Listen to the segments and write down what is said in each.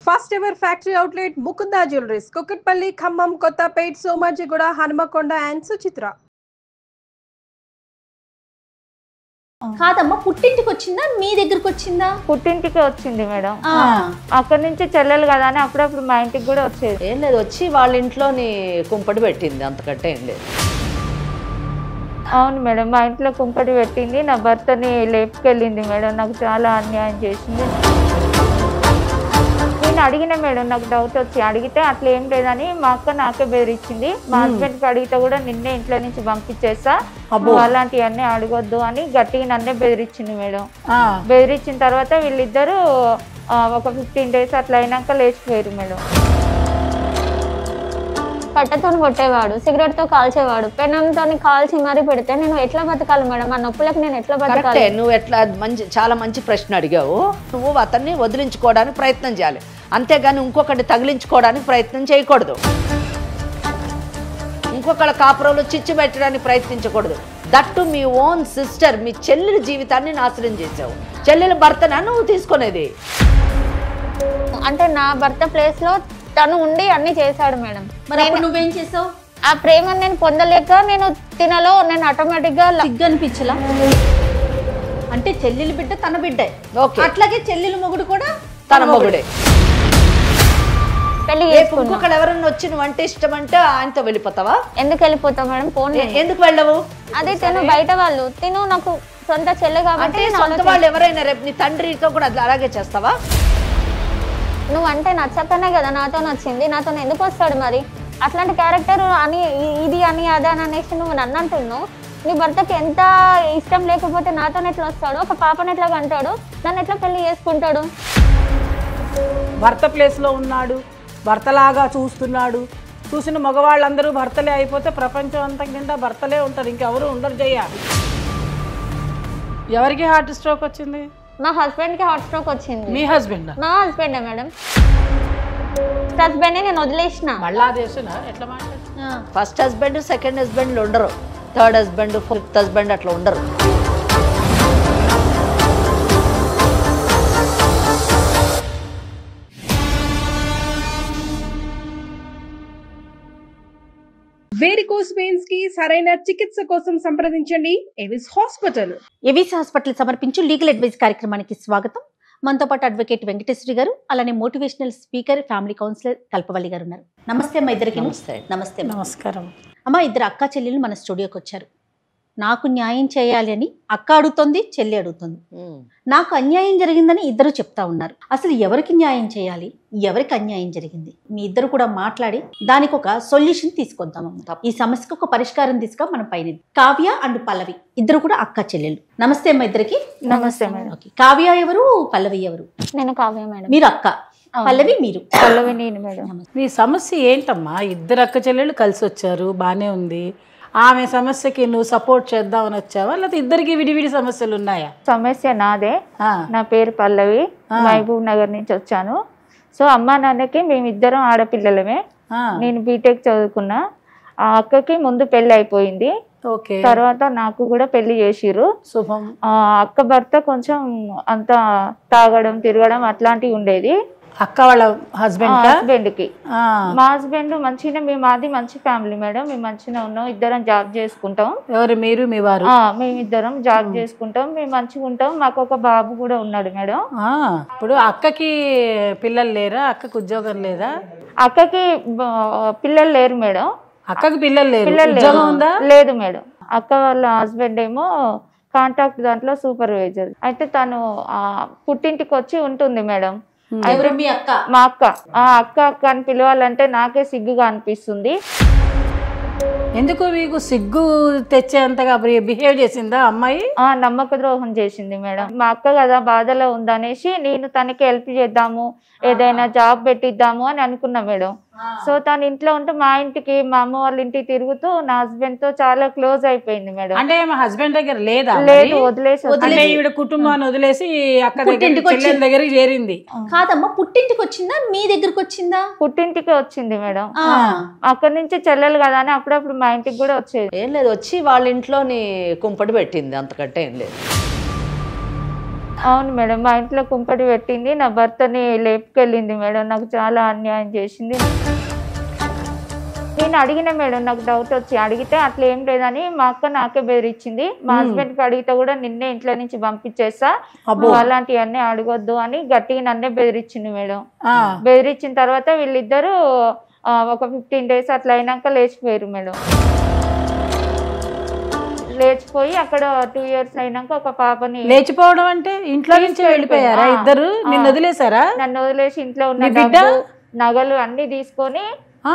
First ever factory outlet Mukunda jewelleries Kukatpally, Khammam, Kothapet, Somajiguda, Hanamkonda and Suchitra. కాదమ్మా, పుట్టింటికి వచ్చిందా మీ దగ్గరకు వచ్చిందా? పుట్టింటికి వచ్చింది మేడం. అక్కడి నుంచి చెల్లెలు కదా అని అప్పుడప్పుడు మా ఇంటికి కూడా వచ్చేది. ఏం లేదు, వచ్చి వాళ్ళ ఇంట్లోని కుంపటి పెట్టింది, అంతకంటే ఏం లేదు. అవును మేడం, మా ఇంట్లో కుంపటి పెట్టింది, నా భర్తని లేపుకెళ్ళింది మేడం. నాకు చాలా అన్యాయం చేసింది. నేను అడిగిన మేడం, నాకు డౌట్ వచ్చి అడిగితే అట్లా ఏం లేదని మా అక్క నాకే బెదిరించింది. మా హస్బెండ్కి అడిగితే కూడా నిన్నే ఇంట్లో నుంచి పంపించేస్తా, అలాంటివన్నీ అడగొద్దు అని గట్టిగా నన్నే బెదిరించింది మేడం. బెదిరించిన తర్వాత వీళ్ళిద్దరూ ఒక 15 days అట్లా అయినాక లేచిపోయారు మేడం. కట్టతో కొట్టేవాడు, సిగరెట్ తో కాల్చేవాడు, పెనంతో కాల్చి మరీ పెడితే నేను ఎట్లా బతకాలి మేడం? ఆ నొప్పులకు నేను ఎట్లా బతకాలి? నువ్వు ఎట్లా చాలా మంచి ప్రశ్న అడిగావు. నువ్వు అతన్ని వదిలించుకోవడానికి ప్రయత్నం చేయాలి, అంతేగాని ఇంకొకటి తగిలించుకోవడానికి ప్రయత్నం చేయకూడదు. ఇంకొకళ్ళ కాపురంలో చిచ్చు పెట్టడానికి ప్రయత్నించకూడదు. దట్టు మీ ఓన్ సిస్టర్, మీ చెల్లెల జీవితాన్ని నాశనం చేసావు. చెల్లెల భర్తనా నువ్వు తీసుకునేది? అంటే నా భర్త ప్లేస్ లో తను ఉండి అన్ని చేశాడు మేడం. మరి నువ్వేం చేసావు? ఆ ప్రేమను నేను పొందలేక నేను తినలో నేను ఆటోమేటిక్ గా అనిపించలా? అంటే చెల్లెలు బిడ్డ తన బిడ్డే, అట్లాగే చెల్లెలు మొగుడు కూడా తన మొగుడే. పెళ్లి ఇంకొకళ్ళు ఎవరన్నా వచ్చి నువ్వు అంటే ఇష్టం అంటే ఆయనతో వెళ్ళిపోతావా? ఎందుకు వెళ్ళిపోతావు మేడం? ఫోన్ ఎందుకు వెళ్ళవు? అదే తిను బయట వాళ్ళు, తిను నాకు సొంత చెల్లె కాబట్టి. సొంత వాళ్ళు ఎవరైనా రేపు నీ తండ్రితో కూడా అలాగే చేస్తావా? నువ్వు అంటే నచ్చకనే కదా నాతో నచ్చింది, నాతో ఎందుకు వస్తాడు మరి? అట్లాంటి క్యారెక్టర్ అని ఇది అని అదా అని అనేసి నువ్వు నన్ను అంటున్నావు. నీ భర్తకి ఎంత ఇష్టం లేకపోతే నాతో ఎట్లా వస్తాడు? ఒక పాపను ఎట్లా కంటాడు? నన్ను ఎట్లా పెళ్లి చేసుకుంటాడు? భర్త ప్లేస్లో ఉన్నాడు, భర్తలాగా చూస్తున్నాడు. చూసిన మగవాళ్ళందరూ భర్తలే అయిపోతే ప్రపంచం అంతా నిండా భర్తలే ఉంటారు, ఇంకెవరు ఉండరు. చేయాలి. ఎవరికి హార్ట్ స్ట్రోక్ వచ్చింది? మా హస్బెండ్ కి హార్ట్ స్ట్రోక్ వచ్చింది. మీ హస్బెండ్? మా హస్బెండే మేడం. హస్బెండ్ నేను వదిలేసిన. మళ్ళా దేశనా ఎట్లా మాట్లాడు? ఫస్ట్ హస్బెండ్, సెకండ్ హస్బెండ్లు ఉండరు, థర్డ్ హస్బెండ్, ఫోర్త్ హస్బెండ్ అట్లా ఉండరు. వేరికోస్ వెయిన్స్ కి సరైన చికిత్స కోసం సంప్రదించండి ఎవిస్ హాస్పిటల్. ఎవిస్ హాస్పిటల్ సమర్పించు లీగల్ అడ్వైస్ కార్యక్రమానికి స్వాగతం. మనతో పాటు అడ్వకేట్ వెంకటేశ్వరి గారు, అలానే మోటివేషనల్ స్పీకర్, ఫ్యామిలీ కౌన్సిలర్ కల్పవల్లి గారు ఉన్నారు. నమస్తే అమ్మ ఇద్దరికి. నమస్తే. నమస్కారం అమ్మ. ఇద్దరు అక్క చెల్లెలు మన స్టూడియోకి వచ్చారు. నాకు న్యాయం చేయాలి అని అక్క అడుగుతుంది, చెల్లి అడుగుతుంది. నాకు అన్యాయం జరిగిందని ఇద్దరు చెప్తా ఉన్నారు. అసలు ఎవరికి న్యాయం చేయాలి, ఎవరికి అన్యాయం జరిగింది? మీ ఇద్దరు కూడా మాట్లాడి దానికి ఒక సొల్యూషన్ తీసుకొద్దామమ్మా. ఈ సమస్యకు ఒక పరిష్కారం తీసుకొని మనం పైన. కావ్య అండ్ పల్లవి ఇద్దరు కూడా అక్క చెల్లెలు. నమస్తే అమ్మ ఇద్దరికి. నమస్తే మేడం. కావ్య ఎవరు, పల్లవి ఎవరు? నేను కావ్య మేడం. మీరు అక్క, పల్లవి మీరు. పల్లవి నేను మేడం. మీ సమస్య ఏంటమ్మా? ఇద్దరు అక్క చెల్లెళ్ళు కలిసి వచ్చారు, బానే ఉంది. ఆమె సమస్యకి నువ్వు సపోర్ట్ చేద్దామని వచ్చావా, లేకపోతే ఇద్దరికి విడివిడి సమస్యలు ఉన్నాయా? సమస్య నాదే. నా పేరు పల్లవి, మహబూబ్ నగర్ నుంచి వచ్చాను. సో అమ్మా నాన్నకి మేమిద్దరం ఆడపిల్లలమే. నేను బీటెక్ చదువుకున్నా. ఆ అక్కకి ముందు పెళ్లి అయిపోయింది, తర్వాత నాకు కూడా పెళ్లి చేసిర్రు. శుభం. అక్క భర్త కొంచెం అంత తాగడం, తిరగడం అట్లాంటివి ఉండేది. అక్క వాళ్ళ హస్బెండ్ కి. మా హస్బెండ్ మంచిగా, మాది మంచి ఫ్యామిలీ మేడం, మేము మంచిగా ఉన్నాం, ఇద్దరం జాబ్ చేసుకుంటాం. ఎవరు? మీరు మీ వారు? మేమిద్దరం జాబ్ చేసుకుంటాం, మేము మంచిగా ఉంటాం. మాకు ఒక బాబు కూడా ఉన్నాడు మేడం. ఇప్పుడు అక్కకి పిల్లలు లేరా? అక్కకి ఉద్యోగం లేదా? అక్కకి పిల్లలు లేరు మేడం. అక్కకి పిల్లలు లేరు? లేదు మేడం. అక్క వాళ్ళ హస్బెండ్ ఏమో కాంట్రాక్ట్ దాంట్లో సూపర్వైజర్. అయితే తను పుట్టింటికి వచ్చి ఉంటుంది మేడం. మా అక్క. అక్క అక్క అని పిలవాలంటే నాకే సిగ్గుగా అనిపిస్తుంది. ఎందుకు మీకు సిగ్గు తెచ్చేంతగా బిహేవ్ చేసిందా అమ్మాయి? నమ్మక ద్రోహం చేసింది మేడం. మా అక్క కదా బాధలో ఉందనేసి నేను తనకి హెల్ప్ చేద్దాము, ఏదైనా జాబ్ పెట్టిద్దాము అని అనుకున్నా మేడం. సో తన ఇంట్లో ఉంటే మా ఇంటికి, మా అమ్మ వాళ్ళ ఇంటికి తిరుగుతూ నా హస్బెండ్ తో చాలా క్లోజ్ అయిపోయింది మేడం. అంటే మా హస్బెండ్ దగ్గర లేదా? లేదు, వదిలేసి ఈవిడ కుటుంబాన్ని వదిలేసి అక్క దగ్గరికి చేరింది. కాదమ్మా, పుట్టింటికి వచ్చిందా మీ దగ్గరకు వచ్చిందా? పుట్టింటికి వచ్చింది మేడం. అక్కడి నుంచి చెల్లెలు కదా అని అప్పుడప్పుడు మా ఇంటికి కూడా వచ్చేది. ఏం లేదు, వచ్చి వాళ్ళ ఇంట్లోని కుంపటి పెట్టింది, అంతకంటే ఏం లేదు. అవును మేడం, మా ఇంట్లో కుంపటి పెట్టింది, నా భర్తని లేపుకెళ్ళింది మేడం. నాకు చాలా అన్యాయం చేసింది. నేను అడిగిన మేడం, నాకు డౌట్ వచ్చి అడిగితే అట్లా ఏం లేదని మా అక్క నాకే బెదిరించింది. మా హస్బెండ్కి అడిగితే కూడా నిన్నే ఇంట్లో నుంచి పంపించేస్తా, అలాంటివన్నీ అడగొద్దు అని గట్టిగా నన్నే బెదిరించింది మేడం. బెదిరించిన తర్వాత వీళ్ళిద్దరూ ఒక 15 days అట్లా అయినాక లేచిపోయారు మేడం. లేచిపోయి అక్కడ 2 years అయినాక ఒక పాపని. లేచిపోవడం అంటే ఇంట్లో నుంచి వెళ్ళిపోయారా ఇద్దరు? నిన్ను వదిలేసారా? నన్ను వదిలేసి ఇంట్లో ఉన్న డబ్బు నగలు అన్ని తీసుకొని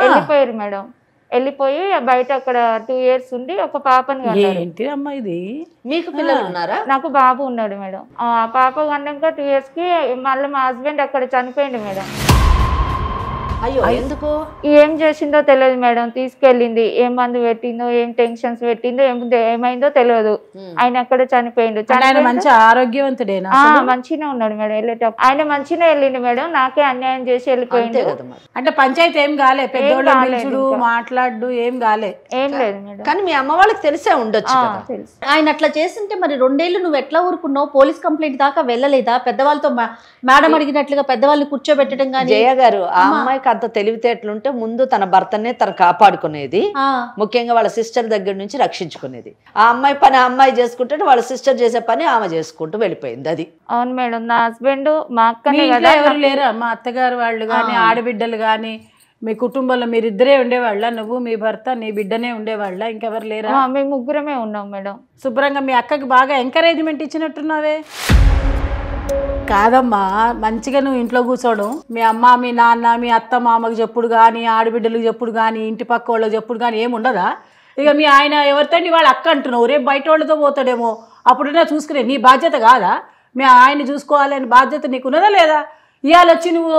వెళ్ళిపోయారు మేడం. వెళ్ళిపోయి బయట అక్కడ 2 years ఉండి ఒక పాపని కన్నారు. ఏంటి అమ్మా ఇది? మీకు పిల్లలు ఉన్నారా? నాకు బాబు ఉన్నాడు మేడం. ఆ పాప కన్నాక 2 years కి మళ్ళీ మా హస్బెండ్ అక్కడ చనిపోయింది మేడం. అయ్యో, ఎందుకు? ఏం చేసిందో తెలియదు మేడం. తీసుకెళ్ళింది, ఏం మందు పెట్టిందో, ఏం టెన్షన్స్ పెట్టిందో, ఏమైందో తెలియదు. ఆయన అక్కడ చనిపోయిండు. మంచి ఆరోగ్యవంతుడేనా? మంచిగా ఉన్నాడు మేడం. వెళ్ళేటప్పుడు ఆయన మంచిగా వెళ్ళిండు మేడం. నాకే అన్యాయం చేసి వెళ్ళిపోయింది. అంటే పంచాయతీ ఏం కాలే, పెద్దోళ్ళు మాట్లాడు ఏం కాలే? ఏం లేదు మేడం. కానీ మీ అమ్మ వాళ్ళకి తెలిసే ఉండొచ్చు. ఆయన అట్లా చేస్తుంటే మరి 2 ఏళ్ళు నువ్వు ఎట్లా ఊరుకున్నావు? పోలీస్ కంప్లైంట్ దాకా వెళ్ళలేదా? పెద్దవాళ్ళతో మేడం అడిగినట్లుగా పెద్దవాళ్ళని కూర్చోబెట్టడం కానీ. జయ గారు, ఆ అమ్మాయికి అంత తెలివితేటలుంటే ముందు తన భర్తనే తను కాపాడుకునేది, ముఖ్యంగా వాళ్ళ సిస్టర్ దగ్గర నుంచి రక్షించుకునేది. ఆ అమ్మాయి పని ఆ అమ్మాయి చేసుకుంటే వాళ్ళ సిస్టర్ చేసే పని ఆమె చేసుకుంటూ వెళ్ళిపోయింది. అది అవును మేడం. నా హస్బెండ్ మా అక్కనే ఎవరు లేరా? మా అత్తగారు వాళ్ళు కానీ ఆడబిడ్డలు కానీ మీ కుటుంబంలో మీరిద్దరే ఉండేవాళ్ళ? నువ్వు, మీ భర్త, నీ బిడ్డనే ఉండేవాళ్ళ? ఇంకెవరు లేరా? మేము ముగ్గురమే ఉన్నాం మేడం. శుభ్రంగా మీ అక్కకి బాగా ఎంకరేజ్మెంట్ ఇచ్చినట్టున్నావే. కాదమ్మా, మంచిగా నువ్వు ఇంట్లో కూర్చోవడం, మీ అమ్మ, మీ నాన్న, మీ అత్త మామకు చెప్పుడు కానీ, ఆడబిడ్డలకు చెప్పుడు కానీ, ఇంటి పక్క వాళ్ళకి చెప్పుడు కానీ ఏముండదా? ఇక మీ ఆయన ఎవరితో వాళ్ళ అక్క అంటున్నావు, రేపు బయట వాళ్ళతో పోతాడేమో, అప్పుడైనా చూసుకునే నీ బాధ్యత కాదా? మీ ఆయన్ని చూసుకోవాలని బాధ్యత నీకున్నదా లేదా? ఇవాళ వచ్చి నువ్వు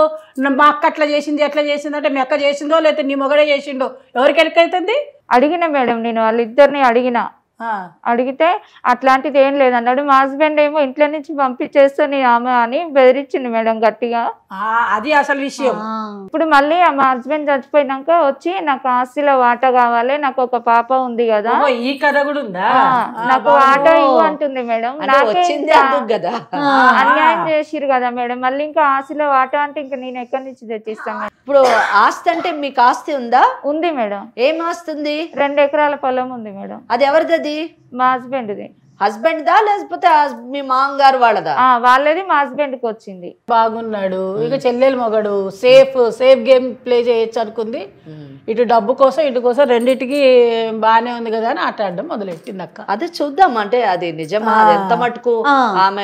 మా అక్క అట్లా చేసింది ఎట్లా చేసింది అంటే మీ అక్క చేసిందో లేకపోతే నీ మొగడే చేసిండో ఎవరికి ఎక్కైతుంది? అడిగిన మేడం, నేను వాళ్ళిద్దరిని అడిగితే అట్లాంటిది ఏం లేదన్నాడు. మా హస్బెండ్ ఏమో ఇంట్లో నుంచి పంపించేస్తే నేను ఆమె అని బెదిరించింది మేడం గట్టిగా. అది అసలు విషయం. ఇప్పుడు మళ్ళీ మా హస్బెండ్ చచ్చిపోయినాక వచ్చి నాకు ఆస్తిలో వాటా కావాలి, నాకు ఒక పాప ఉంది కదా, ఈ కథ కూడా ఉందా, నాకు వాటా ఇవ్వు అంటుంది మేడం. నాకే అన్యాయం చేసిరు కదా మేడం. మళ్ళీ ఇంకా ఆస్తిలో వాటా అంటే ఇంకా నేను ఎక్కడి నుంచి తెచ్చిస్తాను? ఇప్పుడు ఆస్తి అంటే మీకు ఆస్తి ఉందా? ఉంది మేడం. ఏం ఆస్తి ఉంది? 2 eకరాల పొలం ఉంది మేడం. అది ఎవరిది? మా హస్బెండ్ది. హస్బెండ్ దా లేకపోతే మీ మామగారు వాళ్ళదా? వాళ్ళది మా హస్బెండ్ కి వచ్చింది. బాగున్నాడు. ఇక చెల్లెలు మొగడు సేఫ్ గేమ్ ప్లే చేయొచ్చు అనుకుంది. ఇటు డబ్బు కోసం ఇటు కోసం రెండింటికి బానే ఉంది కదా అని ఆట ఆడడం మొదలెట్టింది అక్క. అదే చూద్దాం, అంటే అది నిజమా, ఎంత మటుకు ఆమె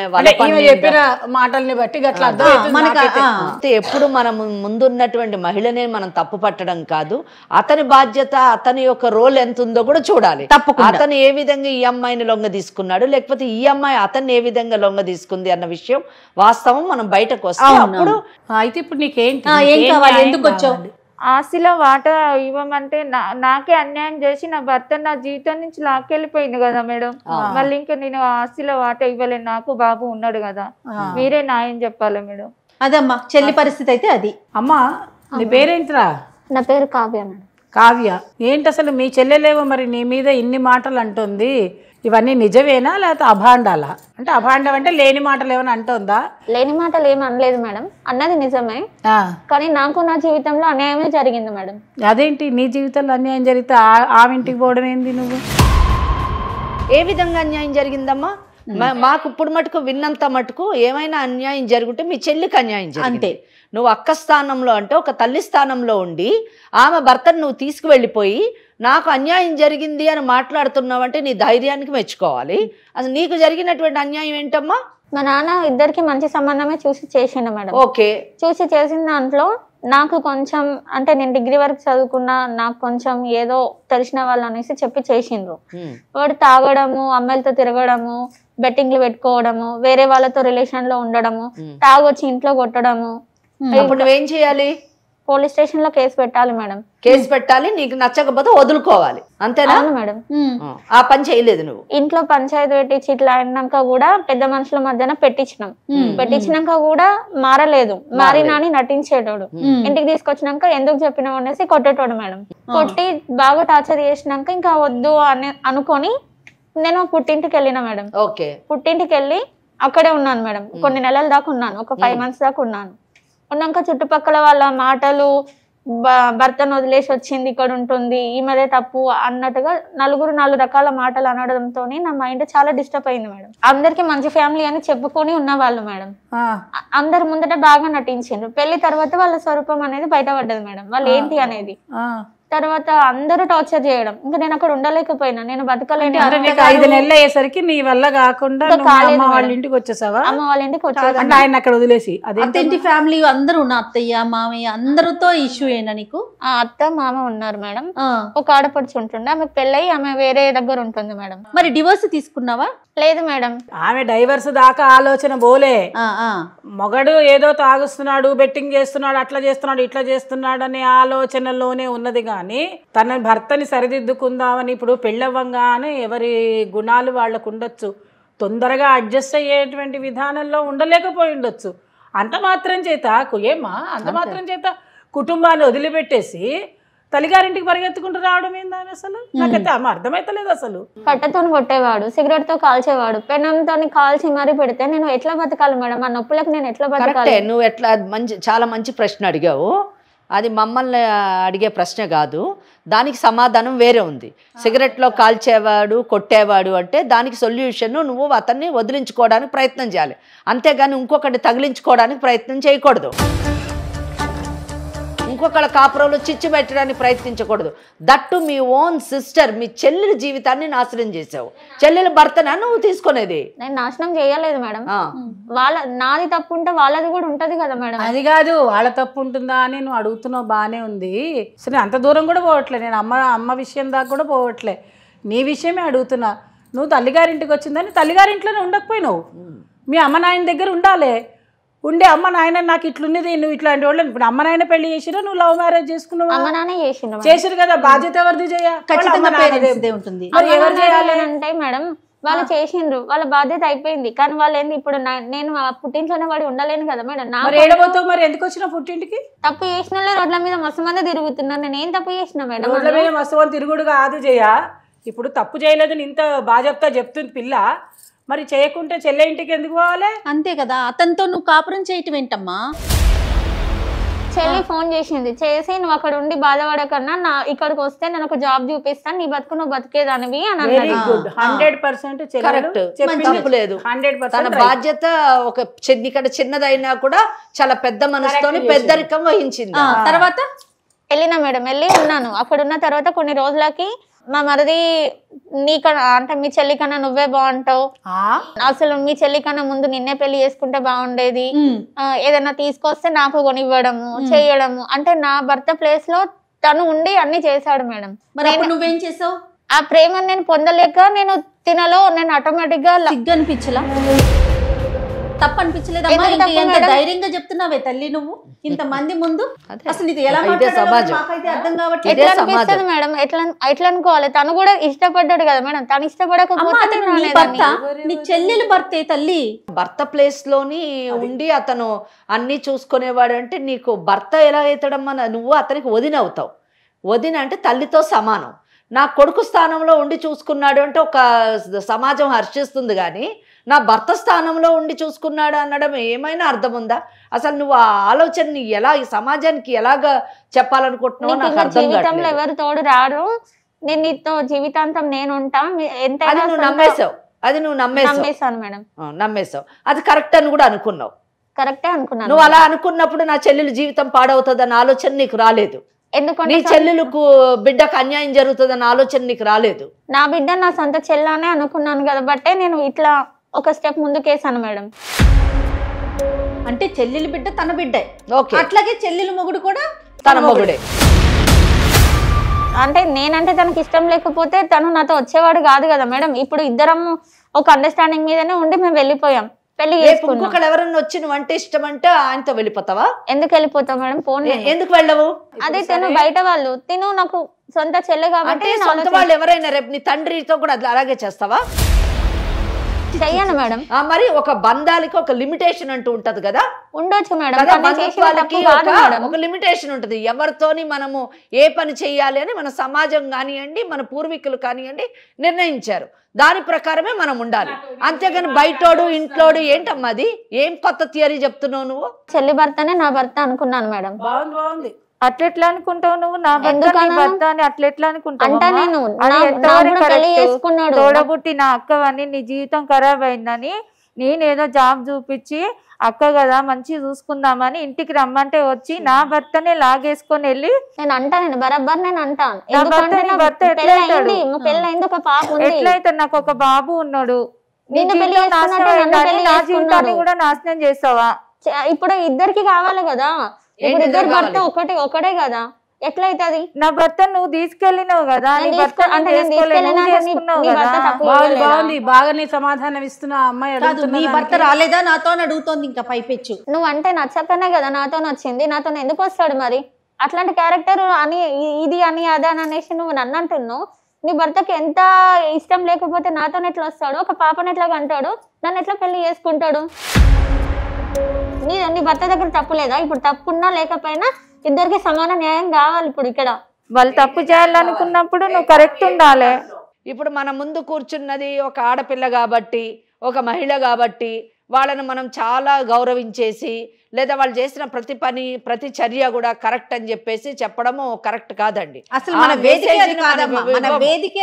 చెప్పిన మాటల్ని బట్టి అట్లా అర్థం. ఎప్పుడు మనం ముందున్నటువంటి మహిళనే మనం తప్పు పట్టడం కాదు, అతని బాధ్యత, అతని యొక్క రోల్ ఎంత ఉందో కూడా చూడాలి. అతను ఏ విధంగా ఈ అమ్మాయిని లొంగ తీసుకున్నాడు, లేకపోతే ఈ అమ్మాయి అతన్ని ఏ విధంగా లొంగ తీసుకుంది అన్న విషయం వాస్తవం మనం బయటకు వస్తాం. అప్పుడు అయితే ఇప్పుడు నీకేంటి, ఏం కావాలి, ఎందుకు వచ్చావు? ఆస్తిలో వాటా ఇవ్వమంటే నాకే అన్యాయం చేసి నా భర్త నా జీవితం నుంచి లాక్కెళ్ళిపోయింది కదా మేడం. మళ్ళీ ఇంకా నేను ఆస్తిలో వాటా ఇవ్వలేను, నాకు బాబు ఉన్నాడు కదా, మీరే న్యాయం చెప్పాలి మేడం. అదమ్మా చెల్లి పరిస్థితి అయితే అది. అమ్మా నీ పేరేంటిరా? నా పేరు కావ్య మేడం. కావ్య, ఏంటి అసలు మీ చెల్లెలేవో మరి నీ మీద ఇన్ని మాటలు అంటుంది, ఇవన్నీ నిజమేనా లేకపోతే అభాండాలా? అంటే అభాండం అంటే లేని మాటలు ఏమైనా అంటుందా? లేని మాటలు ఏమి అనలేదు మేడం, అన్నది నిజమే. కానీ నాకు నా జీవితంలో అన్యాయమే జరిగింది మేడం. అదేంటి నీ జీవితంలో అన్యాయం జరిగితే ఆమె ఇంటికి పోవడం ఏంది? నువ్వు ఏ విధంగా అన్యాయం జరిగిందమ్మా? మాకు ఇప్పుడు మటుకు విన్నంత మటుకు ఏమైనా అన్యాయం జరుగుంటే మీ చెల్లికి అన్యాయం జరిగింది. నువ్వు అక్క స్థానంలో అంటే ఒక తల్లి స్థానంలో ఉండి ఆమె భర్తను నువ్వు తీసుకువెళ్ళిపోయి నాకు అన్యాయం జరిగింది అని మాట్లాడుతున్నావంటే నీ ధైర్యానికి మెచ్చుకోవాలి. అసలు నీకు జరిగినటువంటి అన్యాయం ఏంటమ్మా? మా నాన్న ఇద్దరికి మంచి సంబంధమే చూసి చేసిండు మేడం. ఓకే, చూసి చేసిన దాంట్లో నాకు కొంచెం, అంటే నేను డిగ్రీ వరకు చదువుకున్నా, నాకు కొంచెం ఏదో తెలిసిన వాళ్ళు అనేసి చెప్పి చేసిండ్రు. వాడు తాగడము, అమ్మాయిలతో తిరగడము, బెట్టింగ్లు పెట్టుకోవడము, వేరే వాళ్ళతో రిలేషన్ లో ఉండడము, తాగొచ్చి ఇంట్లో కొట్టడము. ఇప్పుడు నువ్వేం చేయాలి? పోలీస్ స్టేషన్ లో కేసు పెట్టాలి మేడం. కేసు పెట్టాలి, నీకు నచ్చకపోతే వదులుకోవాలి, అంతేనా? అవును మేడం. ఆ పని చేయలేదు నువ్వు? ఇంట్లో పంచాయతీ పెట్టించి ఇట్లా అయినాక కూడా పెద్ద మనుషుల మధ్యన పెట్టించినాక కూడా మారలేదు, మారినాని నటించేటోడు. ఇంటికి తీసుకొచ్చినాక ఎందుకు చెప్పినావు అనేసి కొట్టేటోడు మేడం. కొట్టి బాగా టార్చర్ చేసినాక ఇంకా వద్దు అని అనుకొని నేను పుట్టింటికి వెళ్ళిన మేడం. ఓకే, పుట్టింటికి వెళ్ళి అక్కడే ఉన్నాను మేడం. కొన్ని నెలల దాకా ఉన్నాను, ఒక 5 months దాకా ఉన్నాను. ఉన్నాక చుట్టుపక్కల వాళ్ళ మాటలు, భర్తను వదిలేసి వచ్చింది ఇక్కడ ఉంటుంది, ఈమెదే తప్పు అన్నట్టుగా 4 రకాల మాటలు అనడంతో నా మైండ్ చాలా డిస్టర్బ్ అయింది మేడం. అందరికి మంచి ఫ్యామిలీ అని చెప్పుకొని ఉన్న వాళ్ళు మేడం, అందరి ముందట బాగా నటించారు. పెళ్లి తర్వాత వాళ్ళ స్వరూపం అనేది బయటపడ్డది మేడం, వాళ్ళు ఏంటి అనేది. తర్వాత అందరూ టార్చర్ చేయడం, ఇంకా నేను అక్కడ ఉండలేకపోయినా, నేను బతకలేను. 5 నెలలు అయ్యేసరికి నీ వల్ల కాకుండా అమ్మ వాళ్ళ ఇంటికి వచ్చేసావా? అమ్మ వాళ్ళ ఇంటికి వచ్చేది. ఆయన అక్కడ వదిలేసి అదేంటి ఫ్యామిలీ అందరూ ఉన్న అత్తయ్య మామయ్య అందరితో ఇష్యూ అయినా నీకు? అత్త మామ ఉన్నారు మేడం, ఒక ఆడపడుచు ఉంటుండే, ఆమె పెళ్ళై ఆమె వేరే దగ్గర ఉంటుంది మేడం. మరి డివోర్స్ తీసుకున్నావా? లేదు మేడం. ఆమె డైవర్స్ దాకా ఆలోచన బోలే. మొగడు ఏదో తాగుస్తున్నాడు, బెట్టింగ్ చేస్తున్నాడు, అట్లా చేస్తున్నాడు, ఇట్లా చేస్తున్నాడు అనే ఆలోచనలోనే ఉన్నది కానీ తన భర్తని సరిదిద్దుకుందామని ఇప్పుడు పెళ్ళవ్వంగానే ఎవరి గుణాలు వాళ్ళకు ఉండొచ్చు, తొందరగా అడ్జస్ట్ అయ్యేటువంటి విధానంలో ఉండలేకపోయి ఉండొచ్చు. అంత మాత్రం చేత కుటుంబాన్ని వదిలిపెట్టేసి తల్లిగారింటికి పరిగెత్తుకుంటూ రావడం ఏందని అసలు నాకైతే అర్థమైతలేదు. అసలు కట్టతో కొట్టేవాడు, సిగరెట్ తో కాల్చేవాడు, పెనంతో కాల్చి మరీ పెడితే నేను ఎట్లా బతకాలి మేడం? ఆ నొప్పులకు నేను ఎట్లా బతకాలి? నువ్వు ఎట్లా చాలా మంచి ప్రశ్న అడిగావు. అది మమ్మల్ని అడిగే ప్రశ్న కాదు, దానికి సమాధానం వేరే ఉంది. సిగరెట్లో కాల్చేవాడు, కొట్టేవాడు అంటే దానికి సొల్యూషన్ నువ్వు అతన్ని వదిలించుకోవడానికి ప్రయత్నం చేయాలి, అంతేగాని ఇంకొకటి తగిలించుకోవడానికి ప్రయత్నం చేయకూడదు. ఇంకొకళ్ళ కాపురంలో చిచ్చు పెట్టడానికి ప్రయత్నించకూడదు. దట్టు మీ ఓన్ సిస్టర్, మీ చెల్లెల జీవితాన్ని నాశనం చేసావు. చెల్లెల భర్తనా నువ్వు తీసుకునేది? నేను నాశనం చేయలేదు మేడం. నాది తప్పు ఉంటే వాళ్ళది కూడా ఉంటది కదా మేడం. అది కాదు, వాళ్ళ తప్పు ఉంటుందా అని నువ్వు అడుగుతున్నావు, బాగానే ఉంది. సరే, అంత దూరం కూడా పోవట్లే, నేను అమ్మ విషయం దాకా కూడా పోవట్లే, నీ విషయమే అడుగుతున్నా. నువ్వు తల్లిగారింటికి వచ్చిందని తల్లిగారింట్లోనే ఉండకపోయినావు, మీ అమ్మ నాయన దగ్గర ఉండాలి. ఉండే అమ్మ నాయన నాకు ఇట్లున్నది, నువ్వు ఇట్లాంటి వాళ్ళు. ఇప్పుడు అమ్మ నాయన పెళ్లి చేసిరా, నువ్వు లవ్ మ్యారేజ్ చేసుకున్నావు, చేసిరు కదా, బాధ్యత ఎవరిది ఉంటుంది. ఎవరు చేయాలంటే మేడం వాళ్ళు చేసిండ్రు, వాళ్ళ బాధ్యత అయిపోయింది. కానీ వాళ్ళు ఏంది ఇప్పుడు నేను పుట్టింట్లోనే వాడి ఉండలేను కదా మేడం. ఏడబోతావు మరి? ఎందుకు వచ్చిన పుట్టింటికి? తప్పు చేసిన వాళ్ళే రోడ్ల మీద మస్తు మంది తిరుగుతున్నారు, నేను ఏం తప్పు చేసిన మేడం? రోడ్ల మీద మస్తు మంది తిరుగుడు కాదు జయ, ఇప్పుడు తప్పు చేయలేదని ఇంత బాధ్యత చెప్తుంది పిల్ల, మరి చేయకుంటే చెల్లె ఇంటికి ఎందుకు పోవాలి? అంతే కదా, అతనితో నువ్వు కాపురం చేయటం ఏంటమ్మా? చెల్లి ఫోన్ చేసింది, చేసి నువ్వు అక్కడ ఉండి బాధపడకన్నా నా ఇక్కడికి వస్తే నేను ఒక జాబ్ చూపిస్తాను, నీ బతుకు నువ్వు బతికేదానివి అని అన్నది. 100% తప్పులేదు. తన బాధ్యత ఒక ఇక్కడ చిన్నదైనా కూడా చాలా పెద్ద మనసుతోని పెద్దరికం వహించింది. తర్వాత వెళ్ళినా మేడం, వెళ్ళి ఉన్నాను. అక్కడ ఉన్న తర్వాత కొన్ని రోజులకి మా మరిది నీకన్నా అంటే మీ చెల్లి కన్నా నువ్వే బాగుంటావు, అసలు మీ చెల్లి కన్నా ముందు నిన్నే పెళ్లి చేసుకుంటే బాగుండేది, ఏదైనా తీసుకొస్తే నాకు కొనివ్వడము చేయడము, అంటే నా భర్త ప్లేస్ లో తను ఉండి అన్ని చేశాడు మేడం. మరి నువ్వేం చేసావు? ఆ ప్రేమను నేను పొందలేక నేను నేను ఆటోమేటిక్ గా సిగ్గనిపించలా, తప్పు అనిపించలేదమ్మా? ధైర్యంగా చెప్తున్నావే తల్లి నువ్వు ఇంత మంది ముందు, అసలు ఇది ఎలా అర్థం కావట్లేదు. ఎట్లా అనిపిస్తుంది మేడం? ఎట్లా అనుకోవాలి? తను కూడా ఇష్టపడ్డాడు కదా మేడం, తను ఇష్టపడకపోతే నీ చెల్లెలు భర్తే తల్లి. భర్త ప్లేస్ లోని ఉండి అతను అన్ని చూసుకునేవాడు అంటే నీకు భర్త ఎలా అవుతాడమ్మా? నువ్వు అతనికి వదిన అవుతావు. వదిన అంటే తల్లితో సమానం. నా కొడుకు స్థానంలో ఉండి చూసుకున్నాడు అంటే ఒక సమాజం హర్షిస్తుంది, కానీ నా భర్త స్థానంలో ఉండి చూసుకున్నాడు అనడం ఏమైనా అర్థం ఉందా? అసలు నువ్వు ఆ ఆలోచనని ఎలా ఈ సమాజానికి ఎలాగా చెప్పాలనుకుంటున్నావు నాకు అర్థం కావట్లేదు. జీవితంలో ఎవరు తోడు రారు, నేను నీతో జీవితాంతం నేను ఉంటా, అది నువ్వు నమ్మేశావు, అది నువ్వు నమ్మేశాను మేడం, నమ్మేశావు. అది కరెక్ట్ అని కూడా అనుకున్నావు. కరెక్టే అనుకున్నాను. నువ్వు అలా అనుకున్నప్పుడు నా చెల్లెలు జీవితం పాడవుతుంది అన్న ఆలోచన నీకు రాలేదు. ఎందుకంటే నీ చెల్లెలకు బిడ్డకు అన్యాయం జరుగుతుంది అన్న ఆలోచన నీకు రాలేదు. నా బిడ్డ నా సొంత చెల్లెనే అనుకున్నాను కాబట్టి నేను ఇట్లా ఒక స్టెప్ ముందుకేసాను మేడం. అంటే చెల్లెలు బిడ్డ తన బిడ్డే, అట్లాగే చెల్లెలు మొగుడు కూడా తన మొగుడే. అంటే నేనంటే తనకి ఇష్టం లేకపోతే తను నాతో వచ్చేవాడు కాదు కదా మేడం. ఇప్పుడు ఇద్దరం ఒక అండర్స్టాండింగ్ మీదనే ఉండి మేము వెళ్ళిపోయాం, పెళ్లి చేసుకున్నాం. ఇంకొకళ్ళు ఎవరన్నా వచ్చి నువ్వు అంటే ఇష్టం అంటే ఆయనతో వెళ్ళిపోతావా? ఎందుకు వెళ్ళిపోతావు మేడం? ఫోన్ ఎందుకు వెళ్ళవు? అదే తను బయట వాళ్ళు, తిను నాకు సొంత చెల్లె కాబట్టి. సొంత వాళ్ళు ఎవరైనా రేపు నీ తండ్రితో కూడా అలాగే చేస్తావా? చెయ్యను మేడం. మరి ఒక బంధాలకి ఒక లిమిటేషన్ అంటూ ఉంటది కదా, ఉండొచ్చు మేడం. కదా, బంధుత్వాలకి ఒక లిమిటేషన్ ఉంటది. ఎవరితోని మనము ఏ పని చెయ్యాలి అని మన సమాజం కానివ్వండి, మన పూర్వీకులు కానివ్వండి నిర్ణయించారు. దాని ప్రకారమే మనం ఉండాలి. అంతేగాని బయటోడు ఇంట్లోడు ఏంటమ్మా అది? ఏం కొత్త థియరీ చెప్తున్నావు నువ్వు? చెల్లి భర్తనే నా భర్త అనుకున్నాను మేడం. బాగుంది. అట్లెట్లా అనుకుంటావు నువ్వు? నా భర్త అని అట్లెట్లా అనుకుంటావు? తోడబుట్టి నా అక్కవని నీ జీవితం ఖరాబ్ అయిందని నేనేదో జాబ్ చూపించి అక్క కదా మంచి చూసుకుందామని ఇంటికి రమ్మంటే వచ్చి నా భర్తనే లాగేసుకొని వెళ్ళి నేను అంటాను బరాబర్. నేను అంటాను ఎట్లయితే నాకు ఒక బాబు ఉన్నాడు, నా జీవితాన్ని కూడా నాశనం చేస్తావా? ఇప్పుడు ఇద్దరికి కావాలి కదా, ఇప్పుడు ఇద్దరు భర్త ఒకటే కదా, ఎట్లయితది? నా భర్త నువ్వు తీసుకెళ్ళినావు కదా, బాగుంది. బాగా నీ సమాధానం ఇస్తున్నా అమ్మాయి. నీ భర్త రాలేదా నాతో అని అడుగుతోంది. ఇంకా పైపెచ్చు నువ్వు అంటే నచ్చకనే కదా నాతో వచ్చింది, నాతో ఎందుకు వస్తాడు మరి? అట్లాంటి క్యారెక్టర్ అని ఇది అని అదే అని అనేసి నువ్వు నన్ను అంటున్నావు. నీ భర్తకి ఎంత ఇష్టం లేకపోతే నాతో ఎట్లా వస్తాడు? ఒక పాపని ఎట్లా కంటాడు? నన్ను ఎట్లా పెళ్లి చేసుకుంటాడు? నీ భర్త దగ్గర తప్పు లేదా? ఇప్పుడు తప్పున్నా లేకపోయినా ఇద్దరికి సమాన న్యాయం కావాలి. ఇప్పుడు ఇక్కడ వాళ్ళు తప్పు చేయాలనుకున్నప్పుడు నువ్వు కరెక్ట్ ఉండాలి. ఇప్పుడు మన ముందు కూర్చున్నది ఒక ఆడపిల్ల కాబట్టి, ఒక మహిళ కాబట్టి వాళ్ళని మనం చాలా గౌరవించేసి, లేదా వాళ్ళు చేసిన ప్రతి పని ప్రతి చర్య కూడా కరెక్ట్ అని చెప్పేసి చెప్పడము కరెక్ట్ కాదండి. అసలు మన వేదికే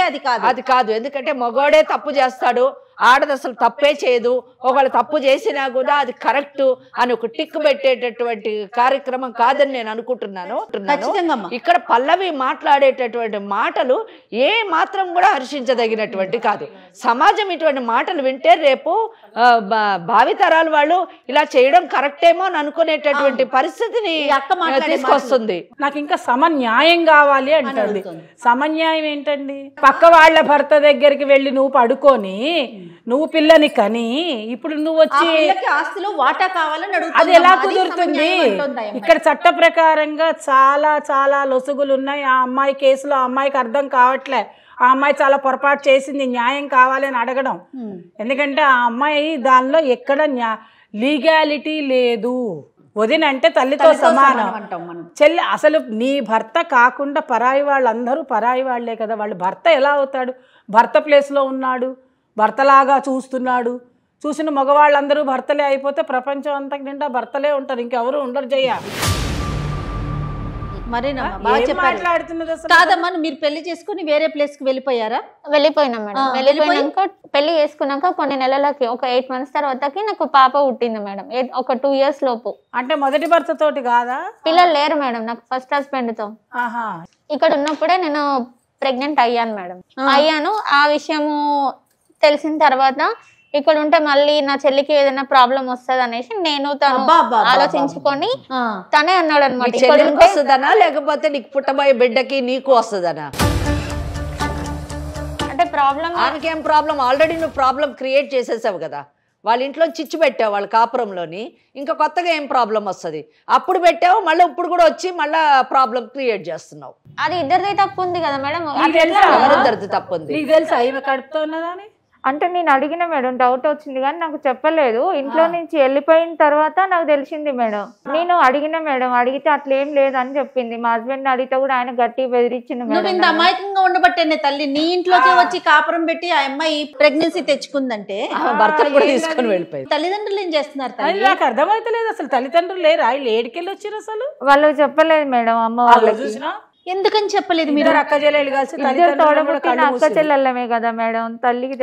అది కాదు. అది కాదు. ఎందుకంటే మగోడే తప్పు చేస్తాడు, ఆడది అసలు తప్పే చేయదు. ఒకళ్ళు తప్పు చేసినా కూడా అది కరెక్ట్ అని ఒక టిక్ పెట్టేటటువంటి కార్యక్రమం కాదని నేను అనుకుంటున్నాను. ఇక్కడ పల్లవి మాట్లాడేటటువంటి మాటలు ఏ మాత్రం కూడా హర్షించదగినటువంటి కాదు. సమాజం ఇటువంటి మాటలు వింటే రేపు భావితరాలు వాళ్ళు ఇలా చేయడం కరెక్టేమో అని అనుకునేటటువంటి పరిస్థితిని తీసుకొస్తుంది. నాకు ఇంకా సమన్యాయం కావాలి అంటుంది. సమన్యాయం ఏంటండి? పక్క వాళ్ళ భర్త దగ్గరికి వెళ్ళి నువ్వు పడుకొని నువ్వు పిల్లని కని ఇప్పుడు నువ్వు వచ్చి ఆస్తిలో వాటా కావాలని అది ఎలా కుదురుతుంది? ఇక్కడ చట్ట ప్రకారంగా చాలా చాలా లొసుగులు ఉన్నాయి. ఆ అమ్మాయి కేసులో ఆ అమ్మాయికి అర్థం కావట్లే. ఆ అమ్మాయి చాలా పొరపాటు చేసింది, న్యాయం కావాలి అని అడగడం. ఎందుకంటే ఆ అమ్మాయి దానిలో ఎక్కడ లీగాలిటీ లేదు. వదినంటే తల్లితో సమానం. చెల్లి అసలు నీ భర్త కాకుండా పరాయి వాళ్ళందరూ పరాయి వాళ్లే కదా. వాళ్ళు భర్త ఎలా అవుతాడు? భర్త ప్లేస్లో ఉన్నాడు, భర్తలాగా చూస్తున్నాడు. చూసిన మగవాళ్ళందరూ భర్తలే అయిపోతే ప్రపంచం అంతా నిండా భర్తలే ఉంటారు, ఇంకెవరు ఉండరు. జయ కాదమ్మా, మీరు పెళ్లి చేసుకుని వేరే ప్లేస్ కి వెళ్ళిపోయారా? వెళ్ళిపోయినా మేడం. వెళ్ళిపోయినాక పెళ్లి చేసుకున్నాక కొన్ని నెలలకి ఒక 8 months తర్వాతకి నాకు పాప పుట్టింది మేడం. ఒక 2 years లోపు. అంటే మొదటి భర్త తోటి కాదా? పిల్లలు లేరు మేడం నాకు, ఫస్ట్ హస్బెండ్ తో. ఇక్కడ ఉన్నప్పుడే నేను ప్రెగ్నెంట్ అయ్యాను మేడం. అయ్యాను. ఆ విషయము తెలిసిన తర్వాత ఇక్కడ ఉంటే మళ్ళీ నా చెల్లికి ఏదైనా ప్రాబ్లం వస్తుంది అనేసి నేను తను ఆలోచించుకొని తనే అన్నాడు అనమాట. లేకపోతే నీకు పుట్టబోయే బిడ్డకి నీకు వస్తుందనా? అంటే ప్రాబ్లం ఆమెకేం ప్రాబ్లం? ఆల్రెడీ నువ్వు ప్రాబ్లం క్రియేట్ చేసేసావు కదా. వాళ్ళ ఇంట్లో చిచ్చు పెట్టావు వాళ్ళ కాపురంలోని, ఇంకా కొత్తగా ఏం ప్రాబ్లం వస్తుంది? అప్పుడు పెట్టావు, మళ్ళీ ఇప్పుడు కూడా వచ్చి మళ్ళీ ప్రాబ్లం క్రియేట్ చేస్తున్నావు. అది ఇద్దరిది తప్పు ఉంది కదా మేడం. ఇద్దరిది తప్పు ఉంది. తెలుసా ఈమె కడుపుతో ఉన్నదని? అంటే నేను అడిగిన మేడం, డౌట్ వచ్చింది కానీ నాకు చెప్పలేదు. ఇంట్లో నుంచి వెళ్ళిపోయిన తర్వాత నాకు తెలిసింది మేడం. నేను అడిగిన మేడం, అడిగితే అట్లా ఏం లేదు అని చెప్పింది. మా హస్బెండ్ అడిగితే కూడా ఆయన గట్టి బెదిరించింది. నువ్వు ఇంత అమాయకంగా ఉండబట్టేనే తల్లి నీ ఇంట్లోకి వచ్చి కాపురం పెట్టి ఆ అమ్మాయి ప్రెగ్నెన్సీ తెచ్చుకుందంటే భర్తను కూడా తీసుకొని వెళ్ళిపోయింది. తల్లిదండ్రులు ఏం చేస్తున్నారు? నాకు అర్థమైతలేదు. అసలు తల్లిదండ్రులు లేరా? ఏడికెళ్ళి వచ్చారు అసలు? వాళ్ళు చెప్పలేదు మేడం అమ్మ వాళ్ళకి. ఎందుకని చెప్పలేదు? మీరు అక్క చెల్లెలు కలిసి అక్క చెల్లెళ్ళమే కదా మేడం. తల్లికి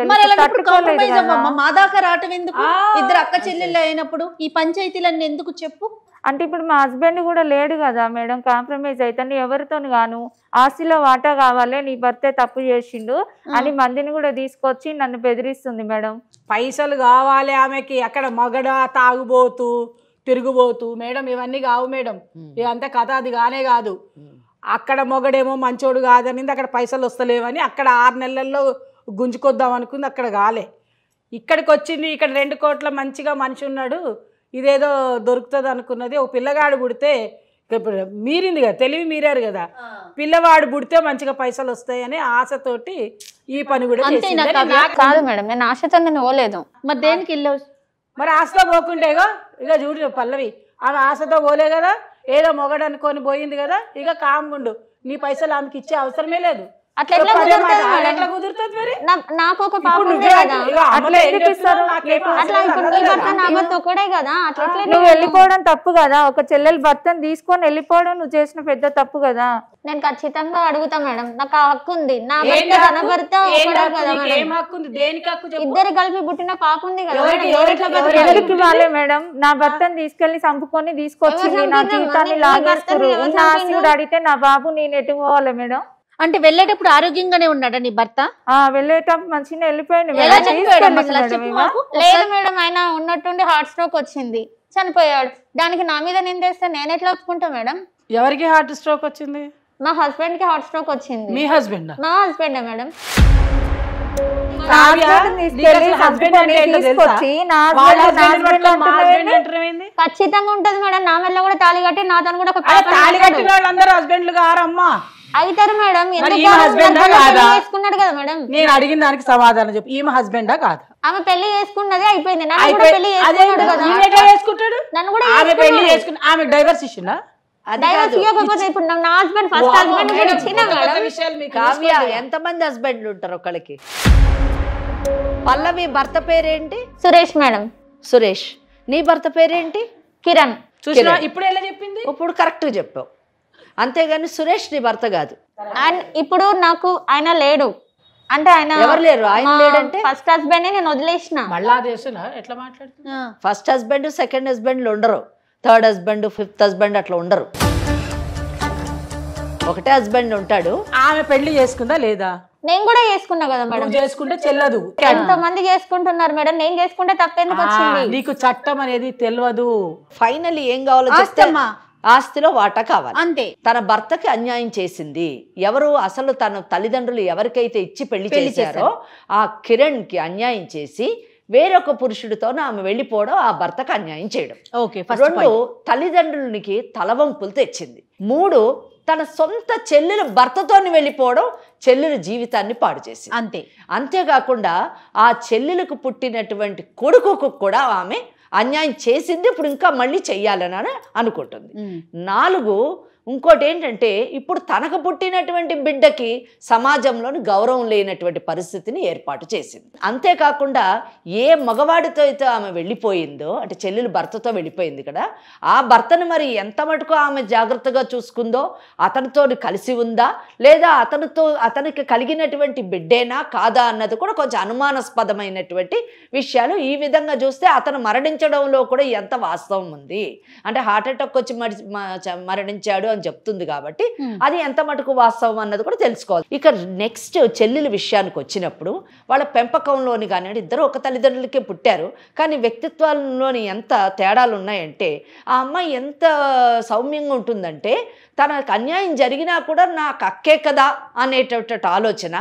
మా దాకా రావటం ఎందుకు? ఇద్దరు అక్క చెల్లెళ్ళు అయినప్పుడు ఈ పంచాయతీలన్నీ ఎందుకు చెప్పు? అంటే ఇప్పుడు మా హస్బెండ్ కూడా లేడు కదా మేడం, కాంప్రమైజ్ అవుతాను ఎవరితో గాను. ఆస్తిలో వాటా కావాలి, నీ భర్తే తప్పు చేసిండు అని మందిని కూడా తీసుకొచ్చి నన్ను బెదిరిస్తుంది మేడం. పైసలు కావాలి ఆమెకి. అక్కడ మగడ తాగుబోతూ తిరుగుబోతూ. మేడం ఇవన్నీ కావు మేడం, ఇదంతా కథ. అది కానే కాదు. అక్కడ మొగడేమో మంచోడు కాదనింది, అక్కడ పైసలు వస్తలేవని అక్కడ 6 నెలల్లో గుంజుకొద్దాం అనుకుంది, అక్కడ కాలే. ఇక్కడికి వచ్చింది. ఇక్కడ 2 కోట్ల మంచిగా మనిషి ఉన్నాడు, ఇదేదో దొరుకుతుంది అనుకున్నది. ఒక పిల్లగాడు పుడితే ఇప్పుడు మీరింది కదా, తెలివి మీరారు కదా, పిల్లవాడు పుడితే మంచిగా పైసలు వస్తాయని ఆశతోటి ఈ పని కూడా చేసింది. కాదు మేడం, నేను ఆశతో నేను పోలేదు. మరి దేనికి వెళ్ళావు? మరి ఆశతో పోకుంటేగో ఇక చూడు పల్లవి, ఆమె ఆశతో పోలే కదా, ఏదో మొగడు అనుకొని పోయింది కదా, ఇక కామ్గుండు, నీ పైసలు ఆమెకి ఇచ్చే అవసరమే లేదు. అట్లా ఎట్లా కుదురుతుంది మరి? నాకు ఒక పాప ఉంది కదా, అట్లా ఇప్పుడు నీ భర్త నా భర్త ఒకడే కదా, అట్లా నువ్వు వెళ్ళిపోవడం తప్పు కదా, ఒక చెల్లెలు భర్తను తీసుకొని వెళ్ళిపోవడం నువ్వు చేసిన పెద్ద తప్పు కదా. నేను ఖచ్చితంగా అడుగుతా మేడం, నాకు ఆ హక్కు ఉంది. నా భర్త తన భర్త ఒకడే కదా మేడం, ఇద్దరు కలిపి పుట్టిన పాప ఉంది కదా. ఎవరికి వాళ్ళే మేడం, నా భర్తను తీసుకెళ్లి చంపుకొని తీసుకొచ్చింది, నా జీవితాన్ని లాగేస్తారు. ఉన్న ఆస్తి కూడా అడిగితే నా బాబు నేను ఎట్టుకోవాలి మేడం. అంటే వెళ్ళేటప్పుడు ఆరోగ్యంగానే ఉన్నాడా నీ భర్త? వెళ్ళేటప్పుడు మంచిగా వెళ్ళిపోయింది. లేదు మేడం, ఆయన ఉన్నట్టుండి హార్ట్ స్ట్రోక్ వచ్చింది, చనిపోయాడు. దానికి నా మీద నిందేస్తే నేను ఎట్లా ఒప్పుకుంటా మేడం? ఎవరికి హార్ట్ స్ట్రోక్ వచ్చింది? మా హస్బెండ్ కి హార్ట్ స్ట్రోక్ వచ్చింది. మీ హస్బెండ్? మా హస్బెండ్ మేడం. ఖచ్చితంగా ఉంటది మేడం, నా మెల్ల కూడా తాళి కట్టి నాతో కూడా తాళి కట్టిన వాళ్ళందరూ హస్బెండ్లు గారమ్మా. అవుతారు మేడం, చేసుకున్నాడు కదా మేడం. నేను అడిగిన దానికి సమాధానం చెప్పు, ఈమె హస్బెండా కాదా? ఆమె పెళ్లి చేసుకున్నది అయిపోయింది, నన్ను కూడా పెళ్లి చేసుకున్నాడు కదా. నన్ను కూడా ఆమె పెళ్లి చేసుకుని ఆమె డైవర్స్ ఇచ్చిందా? డైవర్స్ ఇవ్వకపోతే ఇప్పుడు నా హస్బెండ్ ఫస్ట్ హస్బెండ్ కూడా ఇచ్చిన మేడం. కావ్య, ఎంతమంది హస్బెండ్లు ఉంటారు ఒకళ్ళకి? పల్లవి భర్త పేరేంటి? సురేష్ మేడం. సురేష్. నీ భర్త పేరేంటి? కిరణ్. చూసినా ఇప్పుడు ఎలా చెప్పింది? ఇప్పుడు కరెక్ట్ చెప్పావు, అంతేగాని సురేష్ నీ భర్త కాదు. ఇప్పుడు నాకు ఆయన లేడు అంటే ఆయన ఎవరు లేరు? ఆయన లేడంటే ఫస్ట్ హస్బెండ్ నేను వదిలేసిన. మళ్ళా ఎట్లా మాట్లాడుతున్నా? ఫస్ట్ హస్బెండ్ సెకండ్ హస్బెండ్ ఉండరు, థర్డ్ హస్బెండ్ ఫిఫ్త్ హస్బెండ్ అట్లా ఉండరు, ఒకటే హస్బెండ్ ఉంటాడు. ఆమె పెళ్లి చేసుకుందా లేదా? నేను కూడా చేసుకున్నా కదా మేడం. చేసుకుంటే చెల్లదు. ఎంత మంది చేసుకుంటున్నారు మేడం, నేను చేసుకుంటే తప్పేందుకు వచ్చింది? నీకు చట్టం అనేది తెలియదు. ఫైనల్లీ ఏం కావాలో చెప్తే ఆస్తిలో వాటా కావాలి అంతే. తన భర్తకి అన్యాయం చేసింది ఎవరు? అసలు తన తల్లిదండ్రులు ఎవరికైతే ఇచ్చి పెళ్లి చేశారో ఆ కిరణ్ కి అన్యాయం చేసి వేరొక పురుషుడితో ఆమె వెళ్ళిపోవడం ఆ భర్తకు అన్యాయం చేయడం. రెండు, తల్లిదండ్రులకి తలవంపులు తెచ్చింది. మూడు, తన సొంత చెల్లెలు భర్తతో వెళ్ళిపోవడం చెల్లెల జీవితాన్ని పాడు చేసింది. అంతే. అంతేకాకుండా ఆ చెల్లెలకు పుట్టినటువంటి కొడుకుకు కూడా ఆమె అన్యాయం చేసింది, ఇప్పుడు ఇంకా మళ్ళీ చెయ్యాలని అనుకుంటుంది. 4, ఇంకోటి ఏంటంటే ఇప్పుడు తనకు పుట్టినటువంటి బిడ్డకి సమాజంలోని గౌరవం లేనటువంటి పరిస్థితిని ఏర్పాటు చేసింది. అంతేకాకుండా ఏ మగవాడితో అయితే ఆమె వెళ్ళిపోయిందో, అంటే చెల్లెలు భర్తతో వెళ్ళిపోయింది కదా, ఆ భర్తను మరి ఎంత మటుకు ఆమె జాగ్రత్తగా చూసుకుందో, అతనితో కలిసి ఉందా లేదా అతనికి కలిగినటువంటి బిడ్డేనా కాదా అన్నది కూడా కొంచెం అనుమానాస్పదమైనటువంటి విషయాలు. ఈ విధంగా చూస్తే అతను మరణించడంలో కూడా ఎంత వాస్తవం ఉంది అంటే హార్ట్ అటాక్ వచ్చి మరణించాడు అని చెప్తుంది కాబట్టి అది ఎంత మటుకు వాస్తవం అన్నది కూడా తెలుసుకోవాలి. ఇక నెక్స్ట్ చెల్లెల విషయానికి వచ్చినప్పుడు వాళ్ళ పెంపకంలోని కానివ్వండి, ఇద్దరు ఒక తల్లిదండ్రులకే పుట్టారు కానీ వ్యక్తిత్వాల్లోని ఎంత తేడాలు ఉన్నాయంటే ఆ అమ్మాయి ఎంత సౌమ్యంగా ఉంటుందంటే తనకు అన్యాయం జరిగినా కూడా నాకు అక్కే కదా అనేటటువంటి ఆలోచన,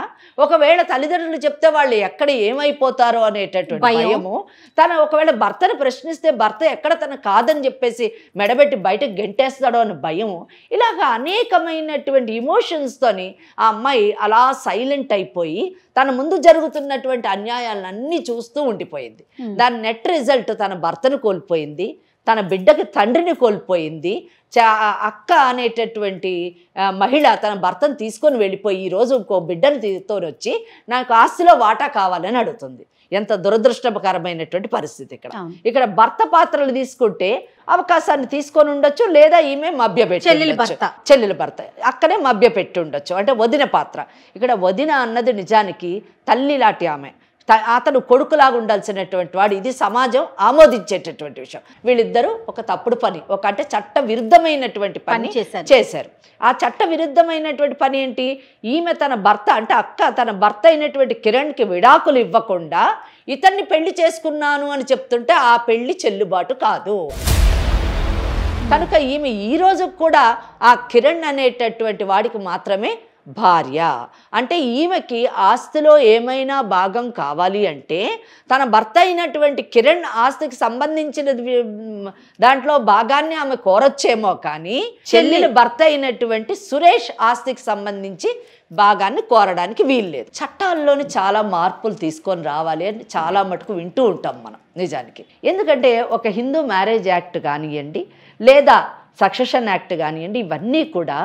ఒకవేళ తల్లిదండ్రులు చెప్తే వాళ్ళు ఎక్కడ ఏమైపోతారో అనేటటువంటి భయము, తన ఒకవేళ భర్తను ప్రశ్నిస్తే భర్త ఎక్కడ తన కాదని చెప్పేసి మెడబెట్టి బయటకు గెంటేస్తాడో అని భయము, ఇలాగ అనేకమైనటువంటి ఇమోషన్స్తోని ఆ అమ్మాయి అలా సైలెంట్ అయిపోయి తన ముందు జరుగుతున్నటువంటి అన్యాయాలన్నీ చూస్తూ ఉండిపోయింది. దాని నెట్ రిజల్ట్ తన భర్తను కోల్పోయింది, తన బిడ్డకి తండ్రిని కోల్పోయింది. అక్క అనేటటువంటి మహిళ తన భర్తను తీసుకొని వెళ్ళిపోయి ఈరోజు ఇంకో బిడ్డను తీసుకొని వచ్చి నాకు ఆస్తిలో వాటా కావాలని అడుగుతుంది. ఎంత దురదృష్టకరమైనటువంటి పరిస్థితి. ఇక్కడ భర్త పాత్రలు తీసుకుంటే అవకాశాన్ని తీసుకొని ఉండొచ్చు, లేదా ఈమె మభ్యపెట్టి చెల్లెల భర్త అక్కడే మభ్యపెట్టి ఉండొచ్చు, అంటే వదిన పాత్ర. ఇక్కడ వదిన అన్నది నిజానికి తల్లి లాంటి ఆమె, అతను కొడుకులాగా ఉండాల్సినటువంటి వాడు. ఇది సమాజం ఆమోదించేటటువంటి విషయం. వీళ్ళిద్దరూ ఒక తప్పుడు పని, అంటే చట్ట విరుద్ధమైనటువంటి పని చేశారు. ఆ చట్ట విరుద్ధమైనటువంటి పని ఏంటి? ఈమె తన భర్త అంటే అక్క తన భర్త అయినటువంటి కిరణ్కి విడాకులు ఇవ్వకుండా ఇతన్ని పెళ్లి చేసుకున్నాను అని చెప్తుంటే ఆ పెళ్లి చెల్లుబాటు కాదు. కనుక ఈమె ఈ రోజు కూడా ఆ కిరణ్ అనేటటువంటి వాడికి మాత్రమే భార్య. అంటే ఈమెకి ఆస్తిలో ఏమైనా భాగం కావాలి అంటే తన భర్త అయినటువంటి కిరణ్ ఆస్తికి సంబంధించిన దాంట్లో భాగాన్ని ఆమె కోరొచ్చేమో, కానీ చెల్లెలు భర్త అయినటువంటి సురేష్ ఆస్తికి సంబంధించి భాగాన్ని కోరడానికి వీల్లేదు. చట్టాల్లోని చాలా మార్పులు తీసుకొని రావాలి అని చాలా మటుకు వింటూ ఉంటాం మనం నిజానికి. ఎందుకంటే ఒక హిందూ మ్యారేజ్ యాక్ట్ కానివ్వండి, లేదా సక్సెషన్ యాక్ట్ కానివ్వండి, ఇవన్నీ కూడా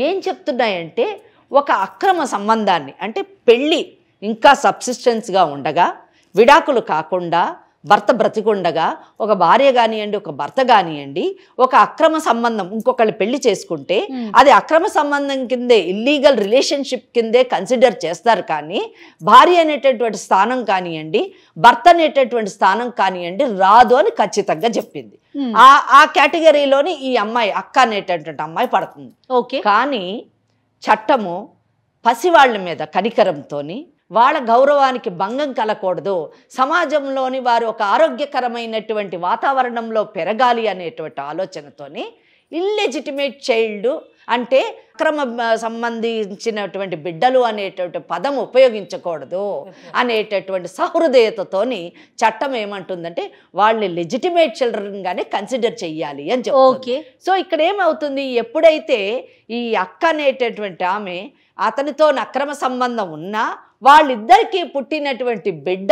ఏం చెప్తున్నాయంటే ఒక అక్రమ సంబంధాన్ని, అంటే పెళ్ళి ఇంకా సబ్సిస్టెన్స్గా ఉండగా, విడాకులు కాకుండా భర్త బ్రతికుండగా ఒక భార్య కానివ్వండి, ఒక భర్త కానివ్వండి, ఒక అక్రమ సంబంధం ఇంకొకళ్ళు పెళ్లి చేసుకుంటే అది అక్రమ సంబంధం కిందే, ఇల్లీగల్ రిలేషన్షిప్ కిందే కన్సిడర్ చేస్తారు. కానీ భార్య అనేటటువంటి స్థానం కానివ్వండి, భర్త అనేటటువంటి స్థానం కానివ్వండి రాదు అని ఖచ్చితంగా చెప్పింది. ఆ కేటగిరీలోని ఈ అమ్మాయి, అక్క అనేటటువంటి అమ్మాయి పడుతుంది. ఓకే. కానీ చట్టము పసివాళ్ళ మీద కనికరంతోని వాళ్ళ గౌరవానికి భంగం కలగకూడదు, సమాజంలోని వారు ఒక ఆరోగ్యకరమైనటువంటి వాతావరణంలో పెరగాలి అనేటువంటి ఆలోచనతోని ఇల్లెజిటిమేట్ చైల్డ్ అంటే అక్రమ సంబంధించినటువంటి బిడ్డలు అనేటువంటి పదం ఉపయోగించకూడదు అనేటటువంటి సహృదయతతోని చట్టం ఏమంటుందంటే వాళ్ళని లెజిటిమేట్ చిల్డ్రన్గానే కన్సిడర్ చెయ్యాలి అని చెప్తుంది. సో ఇక్కడ ఏమవుతుంది, ఎప్పుడైతే ఈ అక్క అనేటటువంటి ఆమె అతనితో అక్రమ సంబంధం ఉన్నా వాళ్ళిద్దరికీ పుట్టినటువంటి బిడ్డ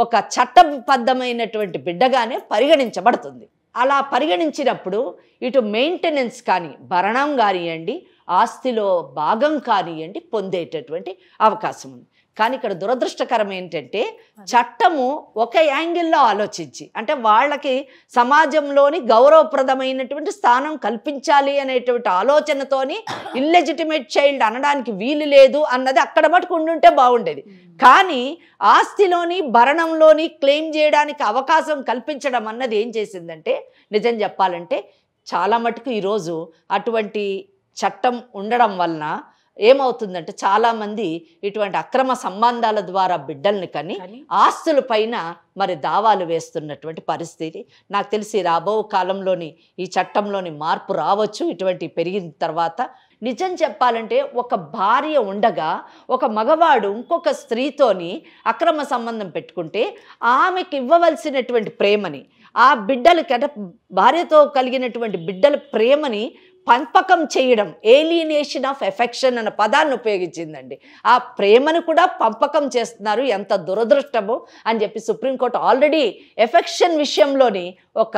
ఒక చట్టబద్ధమైనటువంటి బిడ్డగానే పరిగణించబడుతుంది. అలా పరిగణించినప్పుడు ఇటు మెయింటెనెన్స్ కానీ, భరణం కానివ్వండి, ఆస్తిలో భాగం కానివ్వండి పొందేటటువంటి అవకాశం ఉంది. కానీ ఇక్కడ దురదృష్టకరం ఏంటంటే చట్టము ఒక యాంగిల్లో ఆలోచించి, అంటే వాళ్ళకి సమాజంలోని గౌరవప్రదమైనటువంటి స్థానం కల్పించాలి అనేటువంటి ఆలోచనతోని ఇల్లెజిటిమేట్ చైల్డ్ అనడానికి వీలు లేదు అన్నది అక్కడ మటుకు ఉండుంటే బాగుండేది. కానీ ఆస్తిలోని భరణంలోని క్లెయిమ్ చేయడానికి అవకాశం కల్పించడం అన్నది ఏం చేసిందంటే, నిజం చెప్పాలంటే చాలా మటుకు ఈరోజు అటువంటి చట్టం ఉండడం వలన ఏమవుతుందంటే చాలామంది ఇటువంటి అక్రమ సంబంధాల ద్వారా బిడ్డల్ని కని ఆస్తుల పైన మరి దావాలు వేస్తున్నటువంటి పరిస్థితి నాకు తెలిసి రాబో కాలంలోని ఈ చట్టంలోని మార్పు రావచ్చు ఇటువంటి పెరిగిన తర్వాత. నిజం చెప్పాలంటే ఒక భార్య ఉండగా ఒక మగవాడు ఇంకొక స్త్రీతోని అక్రమ సంబంధం పెట్టుకుంటే ఆమెకి ఇవ్వవలసినటువంటి ప్రేమని, ఆ బిడ్డలకి అంటే భార్యతో కలిగినటువంటి బిడ్డల ప్రేమని పంపకం చేయడం, ఏలియనేషన్ ఆఫ్ ఎఫెక్షన్ అన్న పదాన్ని ఉపయోగించిందండి. ఆ ప్రేమను కూడా పంపకం చేస్తున్నారు, ఎంత దురదృష్టము అని చెప్పి సుప్రీంకోర్టు ఆల్రెడీ ఎఫెక్షన్ విషయంలోని ఒక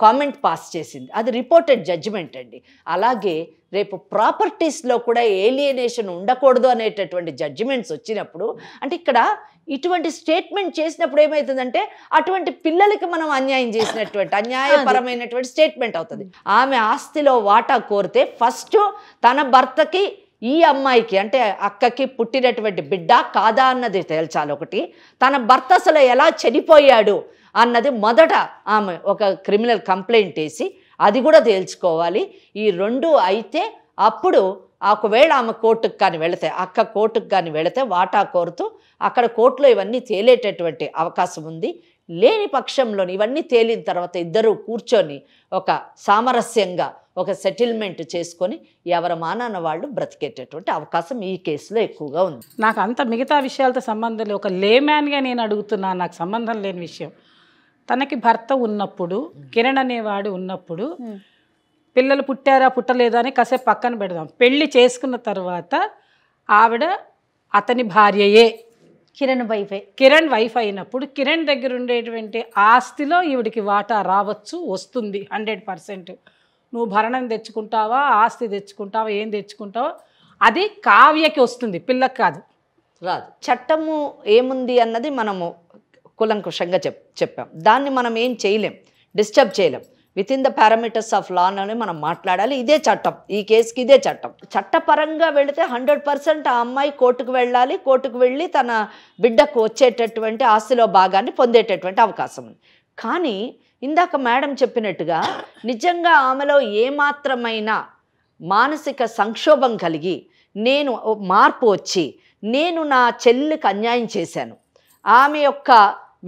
కామెంట్ పాస్ చేసింది. అది రిపోర్టెడ్ జడ్జిమెంట్ అండి. అలాగే రేపు ప్రాపర్టీస్లో కూడా ఏలియనేషన్ ఉండకూడదు అనేటటువంటి జడ్జిమెంట్స్ వచ్చినప్పుడు, అంటే ఇక్కడ ఇటువంటి స్టేట్మెంట్ చేసినప్పుడు ఏమవుతుందంటే అటువంటి పిల్లలకి మనం అన్యాయం చేసినటువంటి అన్యాయపరమైనటువంటి స్టేట్మెంట్ అవుతుంది. ఆమె ఆస్తిలో వాటా కోరితే ఫస్ట్ తన భర్తకి ఈ అమ్మాయికి అంటే అక్కకి పుట్టినటువంటి బిడ్డ కాదా అన్నది తేల్చాలి. ఒకటి, తన భర్త అసలు ఎలా చనిపోయాడు అన్నది మొదట ఆమె ఒక క్రిమినల్ కంప్లైంట్ వేసి అది కూడా తేల్చుకోవాలి. ఈ రెండు అయితే అప్పుడు ఒకవేళ ఆమె కోర్టుకు కానీ వెళితే, అక్క కోర్టుకు కానీ వెళితే వాటా కోరుతూ అక్కడ కోర్టులో ఇవన్నీ తేలేటటువంటి అవకాశం ఉంది. లేని పక్షంలోని ఇవన్నీ తేలిన తర్వాత ఇద్దరు కూర్చొని ఒక సామరస్యంగా ఒక సెటిల్మెంట్ చేసుకొని ఎవరి మానాన్న వాళ్ళు బ్రతికేటటువంటి అవకాశం ఈ కేసులో ఎక్కువగా ఉంది. నాకు అంత మిగతా విషయాలతో సంబంధం లేదు, ఒక లేమ్యాన్గా నేను అడుగుతున్నాను, నాకు సంబంధం లేని విషయం. తనకి భర్త ఉన్నప్పుడు, కిరణ్ అనేవాడు ఉన్నప్పుడు పిల్లలు పుట్టారా పుట్టలేదా అని కాసేపు పక్కన పెడదాం. పెళ్లి చేసుకున్న తర్వాత ఆవిడ అతని భార్యయే, కిరణ్ వైఫ్ అయినప్పుడు కిరణ్ దగ్గర ఉండేటువంటి ఆస్తిలో ఈవిడికి వాటా రావచ్చు, వస్తుంది 100%. నువ్వు భరణం తెచ్చుకుంటావా, ఆస్తి తెచ్చుకుంటావా, ఏం తెచ్చుకుంటావో అది కావ్యకి వస్తుంది, పిల్లకి కాదు, రాదు. చట్టము ఏముంది అన్నది మనము కులంకుషంగా చెప్పాం. దాన్ని మనం ఏం చేయలేం, డిస్టర్బ్ చేయలేం. With in the parameters of law అని మనం మాట్లాడాలి. ఇదే చట్టం, ఈ కేసుకి ఇదే చట్టం. చట్టపరంగా వెళితే 100% ఆ అమ్మాయి కోర్టుకు వెళ్ళాలి. కోర్టుకు వెళ్ళి తన బిడ్డకు వచ్చేటటువంటి ఆస్తిలో భాగాన్ని పొందేటటువంటి అవకాశం ఉంది. కానీ ఇందాక మేడం చెప్పినట్టుగా నిజంగా ఆమెలో ఏమాత్రమైన మానసిక సంక్షోభం కలిగి నేను మార్పు వచ్చి నేను నా చెల్లికి అన్యాయం చేశాను, ఆమె యొక్క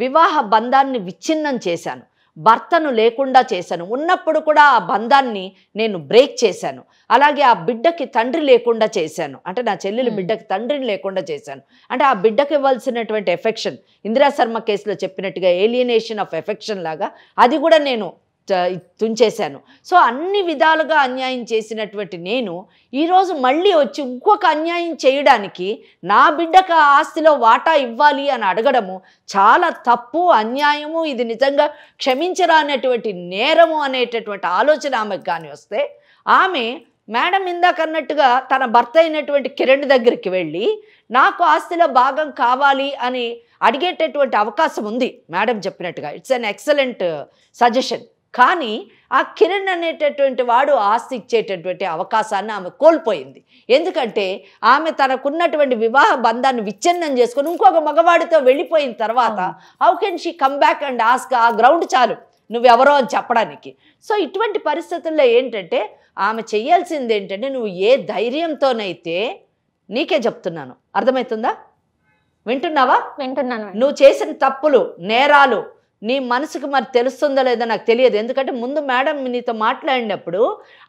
వివాహ బంధాన్ని విచ్ఛిన్నం చేశాను, భర్తను లేకుండా చేశాను, ఉన్నప్పుడు కూడా ఆ బంధాన్ని నేను బ్రేక్ చేశాను. అలాగే ఆ బిడ్డకి తండ్రి లేకుండా చేశాను, అంటే నా చెల్లెలు బిడ్డకి తండ్రిని లేకుండా చేశాను. అంటే ఆ బిడ్డకి ఇవ్వాల్సినటువంటి ఎఫెక్షన్, ఇందిరా శర్మ కేసులో చెప్పినట్టుగా ఏలియనేషన్ ఆఫ్ ఎఫెక్షన్ లాగా అది కూడా నేను తుంచేశాను. సో అన్ని విధాలుగా అన్యాయం చేసినటువంటి నేను ఈరోజు మళ్ళీ వచ్చి ఇంకొక అన్యాయం చేయడానికి నా బిడ్డకు ఆ ఆస్తిలో వాటా ఇవ్వాలి అని అడగడము చాలా తప్పు, అన్యాయము, ఇది నిజంగా క్షమించరానటువంటి నేరము అనేటటువంటి ఆలోచన ఆమెకు కానీ వస్తే ఆమె మేడం ఇందాకన్నట్టుగా తన భర్త అయినటువంటి కిరణ్ దగ్గరికి వెళ్ళి నాకు ఆస్తిలో భాగం కావాలి అని అడిగేటటువంటి అవకాశం ఉంది మేడం చెప్పినట్టుగా. It's an excellent suggestion. కానీ ఆ కిరణ్ అనేటటువంటి వాడు ఆస్తి ఇచ్చేటటువంటి అవకాశాన్ని ఆమె కోల్పోయింది. ఎందుకంటే ఆమె తనకున్నటువంటి వివాహ బంధాన్ని విచ్ఛిన్నం చేసుకొని ఇంకొక మగవాడితో వెళ్ళిపోయిన తర్వాత how can she come back and ask, ఆ గ్రౌండ్ చాలు నువ్వెవరో అని చెప్పడానికి. సో ఇటువంటి పరిస్థితుల్లో ఏంటంటే ఆమె చేయాల్సింది ఏంటంటే, నువ్వు ఏ ధైర్యంతోనైతే, నీకే చెప్తున్నాను, అర్థమవుతుందా, వింటున్నావా? వింటున్నాను. నువ్వు చేసిన తప్పులు, నేరాలు నీ మనసుకు మరి తెలుస్తుందో లేదో నాకు తెలియదు. ఎందుకంటే ముందు మేడం నీతో మాట్లాడినప్పుడు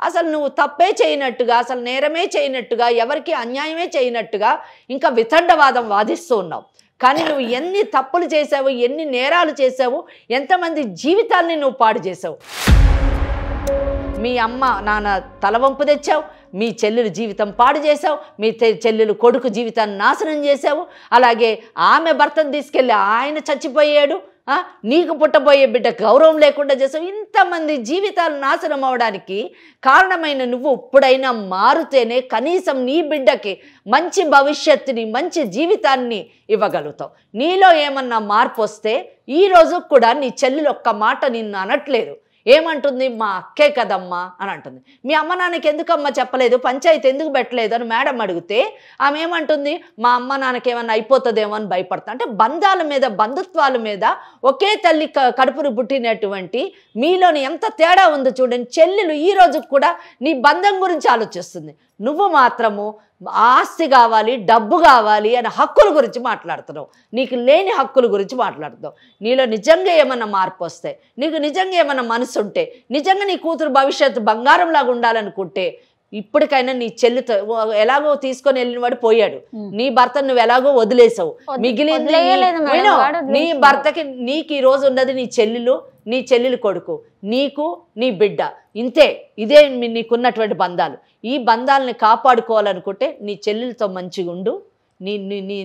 అసలు నువ్వు తప్పే చేయనట్టుగా, అసలు నేరమే చేయనట్టుగా, ఎవరికి అన్యాయమే చేయనట్టుగా ఇంకా వితండవాదం వాదిస్తూ ఉన్నావు. కానీ నువ్వు ఎన్ని తప్పులు చేసావు, ఎన్ని నేరాలు చేసావు, ఎంతమంది జీవితాల్ని నువ్వు పాడు చేసావు. మీ అమ్మ నాన్న తలవంపు తెచ్చావు, మీ చెల్లెలు జీవితం పాడు చేసావు, మీ చెల్లెలు కొడుకు జీవితాన్ని నాశనం చేసావు, అలాగే ఆమె భర్తను తీసుకెళ్ళి ఆయన చచ్చిపోయాడు, నీకు పుట్టబోయే బిడ్డ గౌరవం లేకుండా చేసావు. ఇంతమంది జీవితాలు నాశనం అవడానికి కారణమైన నువ్వు ఇప్పుడైనా మారుతేనే కనీసం నీ బిడ్డకి మంచి భవిష్యత్తుని, మంచి జీవితాన్ని ఇవ్వగలుగుతావు. నీలో ఏమన్నా మార్పు వస్తే ఈ రోజు కూడా నీ చెల్లెలు ఒక్క మాట నిన్ను అనట్లేదు. ఏమంటుంది, మా అక్కే కదమ్మా అని అంటుంది. మీ అమ్మ నాన్నకి ఎందుకమ్మా చెప్పలేదు, పంచాయతీ ఎందుకు పెట్టలేదు అని మేడం అడిగితే ఆమె ఏమంటుంది, మా అమ్మ నాన్నకి ఏమన్నా అయిపోతుందేమో అని భయపడతా. అంటే బంధాల మీద, బంధుత్వాల మీద ఒకే తల్లి కడుపును పుట్టినటువంటి మీలోని ఎంత తేడా ఉందో చూడండి. చెల్లెలు ఈ రోజు కూడా నీ బంధం గురించి ఆలోచిస్తుంది, నువ్వు మాత్రము ఆస్తి కావాలి, డబ్బు కావాలి అని హక్కుల గురించి మాట్లాడుతున్నావు, నీకు లేని హక్కుల గురించి మాట్లాడుతున్నావు. నీలో నిజంగా ఏమన్నా మార్పు వస్తే, నీకు నిజంగా ఏమన్నా మనసు ఉంటే, నిజంగా నీ కూతురు భవిష్యత్తు బంగారంలాగా ఉండాలనుకుంటే ఇప్పటికైనా నీ చెల్లితో, ఎలాగో తీసుకొని వెళ్ళిన వాడు పోయాడు, నీ భర్త నువ్వు ఎలాగో వదిలేసావు, మిగిలింది నీ భర్తకి. నీకు ఈ రోజు ఉన్నది నీ చెల్లెలు, నీ చెల్లెలు కొడుకు, నీకు నీ బిడ్డ, ఇంతే. ఇదే నీకున్నటువంటి బంధాలు. ఈ బంధాలని కాపాడుకోవాలనుకుంటే నీ చెల్లెలతో మంచిగా ఉండు.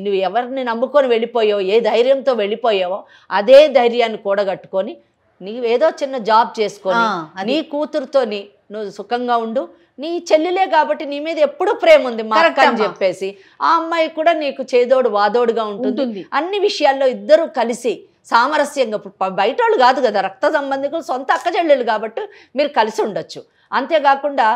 నువ్వు ఎవరిని నమ్ముకొని వెళ్ళిపోయావో, ఏ ధైర్యంతో వెళ్ళిపోయావో అదే ధైర్యాన్ని కూడగట్టుకొని నీవు ఏదో చిన్న జాబ్ చేసుకొని నీ కూతురుతోని నువ్వు సుఖంగా ఉండు. నీ చెల్లెలే కాబట్టి నీ మీద ఎప్పుడు ప్రేమ ఉంది మా అక్క అని చెప్పేసి ఆ అమ్మాయి కూడా నీకు చేదోడు వాదోడుగా ఉంటుంది. అన్ని విషయాల్లో ఇద్దరు కలిసి సామరస్యంగా, బయట వాళ్ళు కాదు కదా, రక్త సంబంధికులు, సొంత అక్క చెల్లెలు కాబట్టి మీరు కలిసి ఉండొచ్చు. అంతేకాకుండా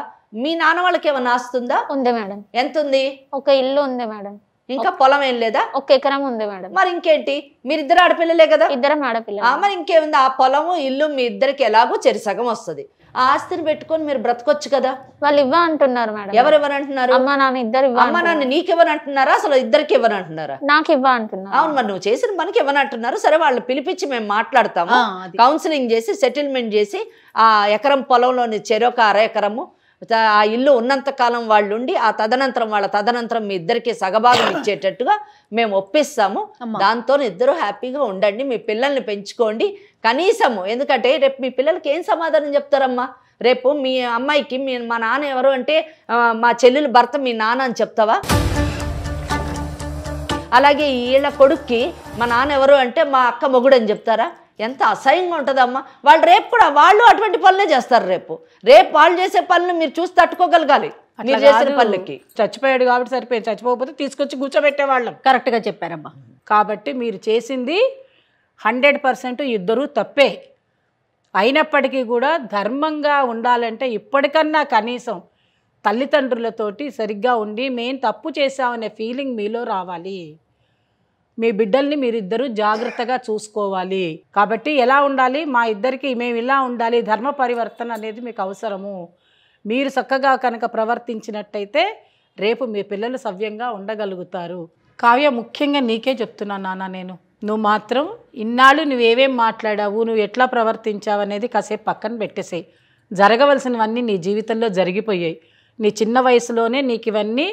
మీ నాన్న వాళ్ళకి ఏమైనా ఆస్తుందా? ఉంది మేడం. ఎంత ఉంది? ఒక ఇల్లు ఉంది మేడం. ఇంకా పొలం ఏం లేదా? 1 ఎకరం ఉంది మేడం. మరి ఇంకేంటి, మీరిద్దరు ఆడపిల్లలే కదా? ఇద్దరం ఆడపిల్ల. మరి ఇంకేముంది, ఆ పొలము ఇల్లు మీ ఇద్దరికి ఎలాగో చెరిసగం వస్తుంది. ఆ ఆస్తిని పెట్టుకొని మీరు బ్రతకొచ్చు కదా. వాళ్ళు ఇవ్వ అంటున్నారు మేడం. ఎవరెవరు అంటున్నారు? అమ్మ నాన్న ఇద్దరు. అమ్మ నాన్న నీకు ఇవ్వనంటున్నారా, అసలు ఇద్దరికి ఇవ్వనంటున్నారా? నాకు ఇవ్వ అంటున్నారు. అవును, మరి నువ్వు చేసిన పనికి ఇవ్వనంటున్నారు. సరే, వాళ్ళు పిలిపించి మేము మాట్లాడతాము, కౌన్సిలింగ్ చేసి సెటిల్మెంట్ చేసి ఆ ఎకరం పొలంలోని చెరొక 1/2 ఎకరము ఆ ఇల్లు ఉన్నంత కాలం వాళ్ళు ఉండి ఆ తదనంతరం మీ ఇద్దరికి సగభాగం ఇచ్చేటట్టుగా మేము ఒప్పిస్తాము. దాంతో ఇద్దరు హ్యాపీగా ఉండండి, మీ పిల్లల్ని పెంచుకోండి కనీసము. ఎందుకంటే రేపు మీ పిల్లలకి ఏం సమాధానం చెప్తారమ్మా? రేపు మీ అమ్మాయికి మా నాన్న ఎవరు అంటే మా చెల్లెలు భర్త మీ నాన్న అని చెప్తావా? అలాగే వీళ్ళ కొడుక్కి మా నాన్న ఎవరు అంటే మా అక్క మొగుడు అని చెప్తారా? ఎంత అసహ్యంగా ఉంటుందమ్మా. వాళ్ళు రేపు కూడా వాళ్ళు అటువంటి పనులే చేస్తారు. రేపు వాళ్ళు చేసే పనులు మీరు చూసి తట్టుకోగలగాలి. మీరు చేసిన పనులకి చచ్చిపోయాడు కాబట్టి సరిపోయింది, చచ్చిపోకపోతే తీసుకొచ్చి కూర్చోబెట్టేవాళ్ళం. కరెక్ట్గా చెప్పారమ్మా. కాబట్టి మీరు చేసింది 100% ఇద్దరూ తప్పే. అయినప్పటికీ కూడా ధర్మంగా ఉండాలంటే ఇప్పటికన్నా కనీసం తల్లిదండ్రులతోటి సరిగ్గా ఉండి మేము తప్పు చేసామనే ఫీలింగ్ మీలో రావాలి. మీ బిడ్డల్ని మీరిద్దరూ జాగ్రత్తగా చూసుకోవాలి. కాబట్టి ఎలా ఉండాలి, మా ఇద్దరికి మేము ఇలా ఉండాలి, ధర్మ పరివర్తన అనేది మీకు అవసరము. మీరు చక్కగా కనుక ప్రవర్తించినట్టయితే రేపు మీ పిల్లలు సవ్యంగా ఉండగలుగుతారు. కావ్య, ముఖ్యంగా నీకే చెప్తున్నాను నాన్న, నేను నువ్వు మాత్రం ఇన్నాళ్ళు నువ్వేవేం మాట్లాడావు, నువ్వు ఎట్లా ప్రవర్తించావు అనేది కాసేపు పక్కన పెట్టేసేయి. జరగవలసినవన్నీ నీ జీవితంలో జరిగిపోయాయి. నీ చిన్న వయసులోనే నీకు ఇవన్నీ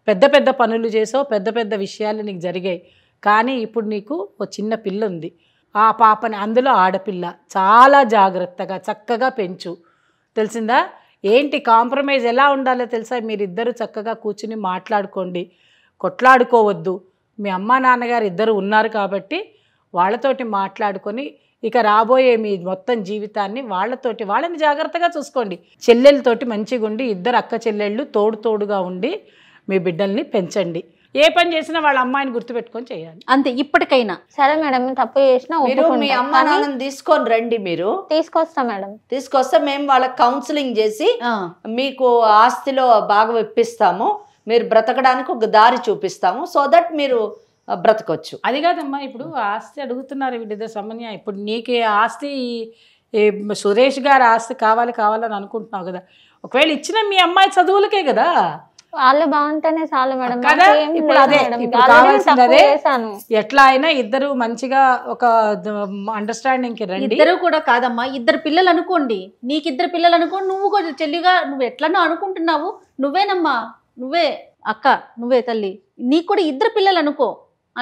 పెద్ద పెద్ద పనులు చేసావు, పెద్ద పెద్ద విషయాలు నీకు జరిగాయి. కానీ ఇప్పుడు నీకు ఓ చిన్న పిల్ల ఉంది. ఆ పాపని, అందులో ఆడపిల్ల, చాలా జాగ్రత్తగా చక్కగా పెంచు. తెలిసిందా? ఏంటి కాంప్రమైజ్ ఎలా ఉండాలో తెలుసా? మీరిద్దరూ చక్కగా కూర్చుని మాట్లాడుకోండి, కొట్లాడుకోవద్దు. మీ అమ్మా నాన్నగారు ఇద్దరు ఉన్నారు కాబట్టి వాళ్ళతోటి మాట్లాడుకొని ఇక రాబోయే మీ మొత్తం జీవితాన్ని వాళ్ళని జాగ్రత్తగా చూసుకోండి. చెల్లెలతోటి మంచిగా ఉండి, ఇద్దరు అక్క చెల్లెళ్ళు తోడుగా ఉండి మీ బిడ్డల్ని పెంచండి. ఏ పని చేసినా వాళ్ళ అమ్మాయిని గుర్తుపెట్టుకొని చేయాలి, అంతే. ఇప్పటికైనా సరే మేడం, తప్పు చేసినా మీరు మీ అమ్మ నాన్నని తీసుకొని రండి. మీరు తీసుకొస్తా మేడం. తీసుకొస్తే మేము వాళ్ళకి కౌన్సిలింగ్ చేసి మీకు ఆస్తిలో భాగం ఇప్పిస్తాము. మీరు బ్రతకడానికి ఒక దారి చూపిస్తాము. సో దట్ మీరు బ్రతకొచ్చు. అది కాదమ్మా, ఇప్పుడు ఆస్తి అడుగుతున్నారు వీడిదో సమన్యాయం. ఇప్పుడు నీకు ఆస్తి సురేష్ గారి ఆస్తి కావాలని అనుకుంటున్నావు కదా. ఒకవేళ ఇచ్చిన మీ అమ్మాయి చదువులకే కదా. వాళ్ళు బాగుంటేనే చాలు మేడం. కదా ఇప్పుడు అదే, ఇప్పుడు కావాల్సింది అదే. ఎట్లా అయినా ఇద్దరు మంచిగా ఒక అండర్స్టాండింగ్ కి రండి. ఇద్దరు కూడా కాదమ్మా, ఇద్దరు పిల్లలు అనుకోండి. నీకు ఇద్దరు పిల్లలు అనుకోండి. నువ్వు కూడా చెల్లిగా నువ్వు ఎట్లనో అనుకుంటున్నావు. నువ్వేనమ్మా, నువ్వే అక్క, నువ్వే తల్లి. నీకు కూడా ఇద్దరు పిల్లలు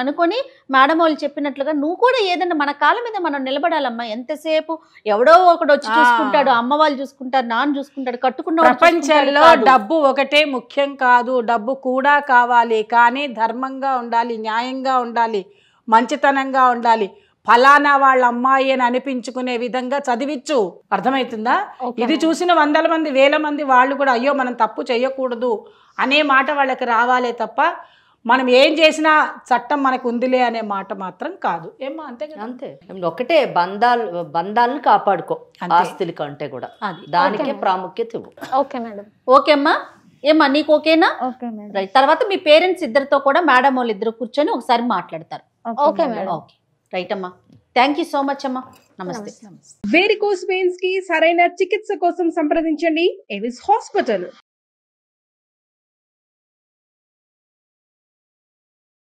అనుకొని మేడం వాళ్ళు చెప్పినట్లుగా నువ్వు కూడా ఏదన్నా మన కాళ్ళ మీద మనం నిలబడాలమ్మా. ఎంతసేపు ఎవడో ఒకడు వచ్చి చూసుకుంటాడు, అమ్మ వాళ్ళు చూసుకుంటారు, నాన్న చూసుకుంటాడు, కట్టుకున్న ప్రపంచంలో డబ్బు ఒకటే ముఖ్యం కాదు. డబ్బు కూడా కావాలి, కానీ ధర్మంగా ఉండాలి, న్యాయంగా ఉండాలి, మంచితనంగా ఉండాలి. ఫలానా వాళ్ళ అమ్మాయి అని అనిపించుకునే విధంగా చదివించు. అర్థమవుతుందా? ఇది చూసిన 100 మంది 1000 మంది వాళ్ళు కూడా అయ్యో మనం తప్పు చేయకూడదు అనే మాట వాళ్ళకి రావాలే తప్ప మనం ఏం చేసినా చట్టం మనకు ఉందిలే అనే మాట మాత్రం కాదు. ఏమో అంతే కదా. అంతే. ఒకటే బంధాలను కాపాడుకో ఆస్తుల కంటే కూడా. దానికే ప్రాముఖ్యత ఇవ్వు. Okay madam. ఓకే అమ్మా. ఏమ్మా నీకు ఓకేనా? రైట్. తర్వాత మీ పేరెంట్స్ ఇద్దరితో కూడా మేడం వాళ్ళు ఇద్దరు కూర్చొని ఒకసారి మాట్లాడతారు. Okay madam. ఓకే రైట్ అమ్మా. థ్యాంక్ యూ సో మచ్ అమ్మా. నమస్తే. వేరికోస్ వెయిన్స్ కి సరైన చికిత్స కోసం సంప్రదించండి ఎవిస్ హాస్పిటల్.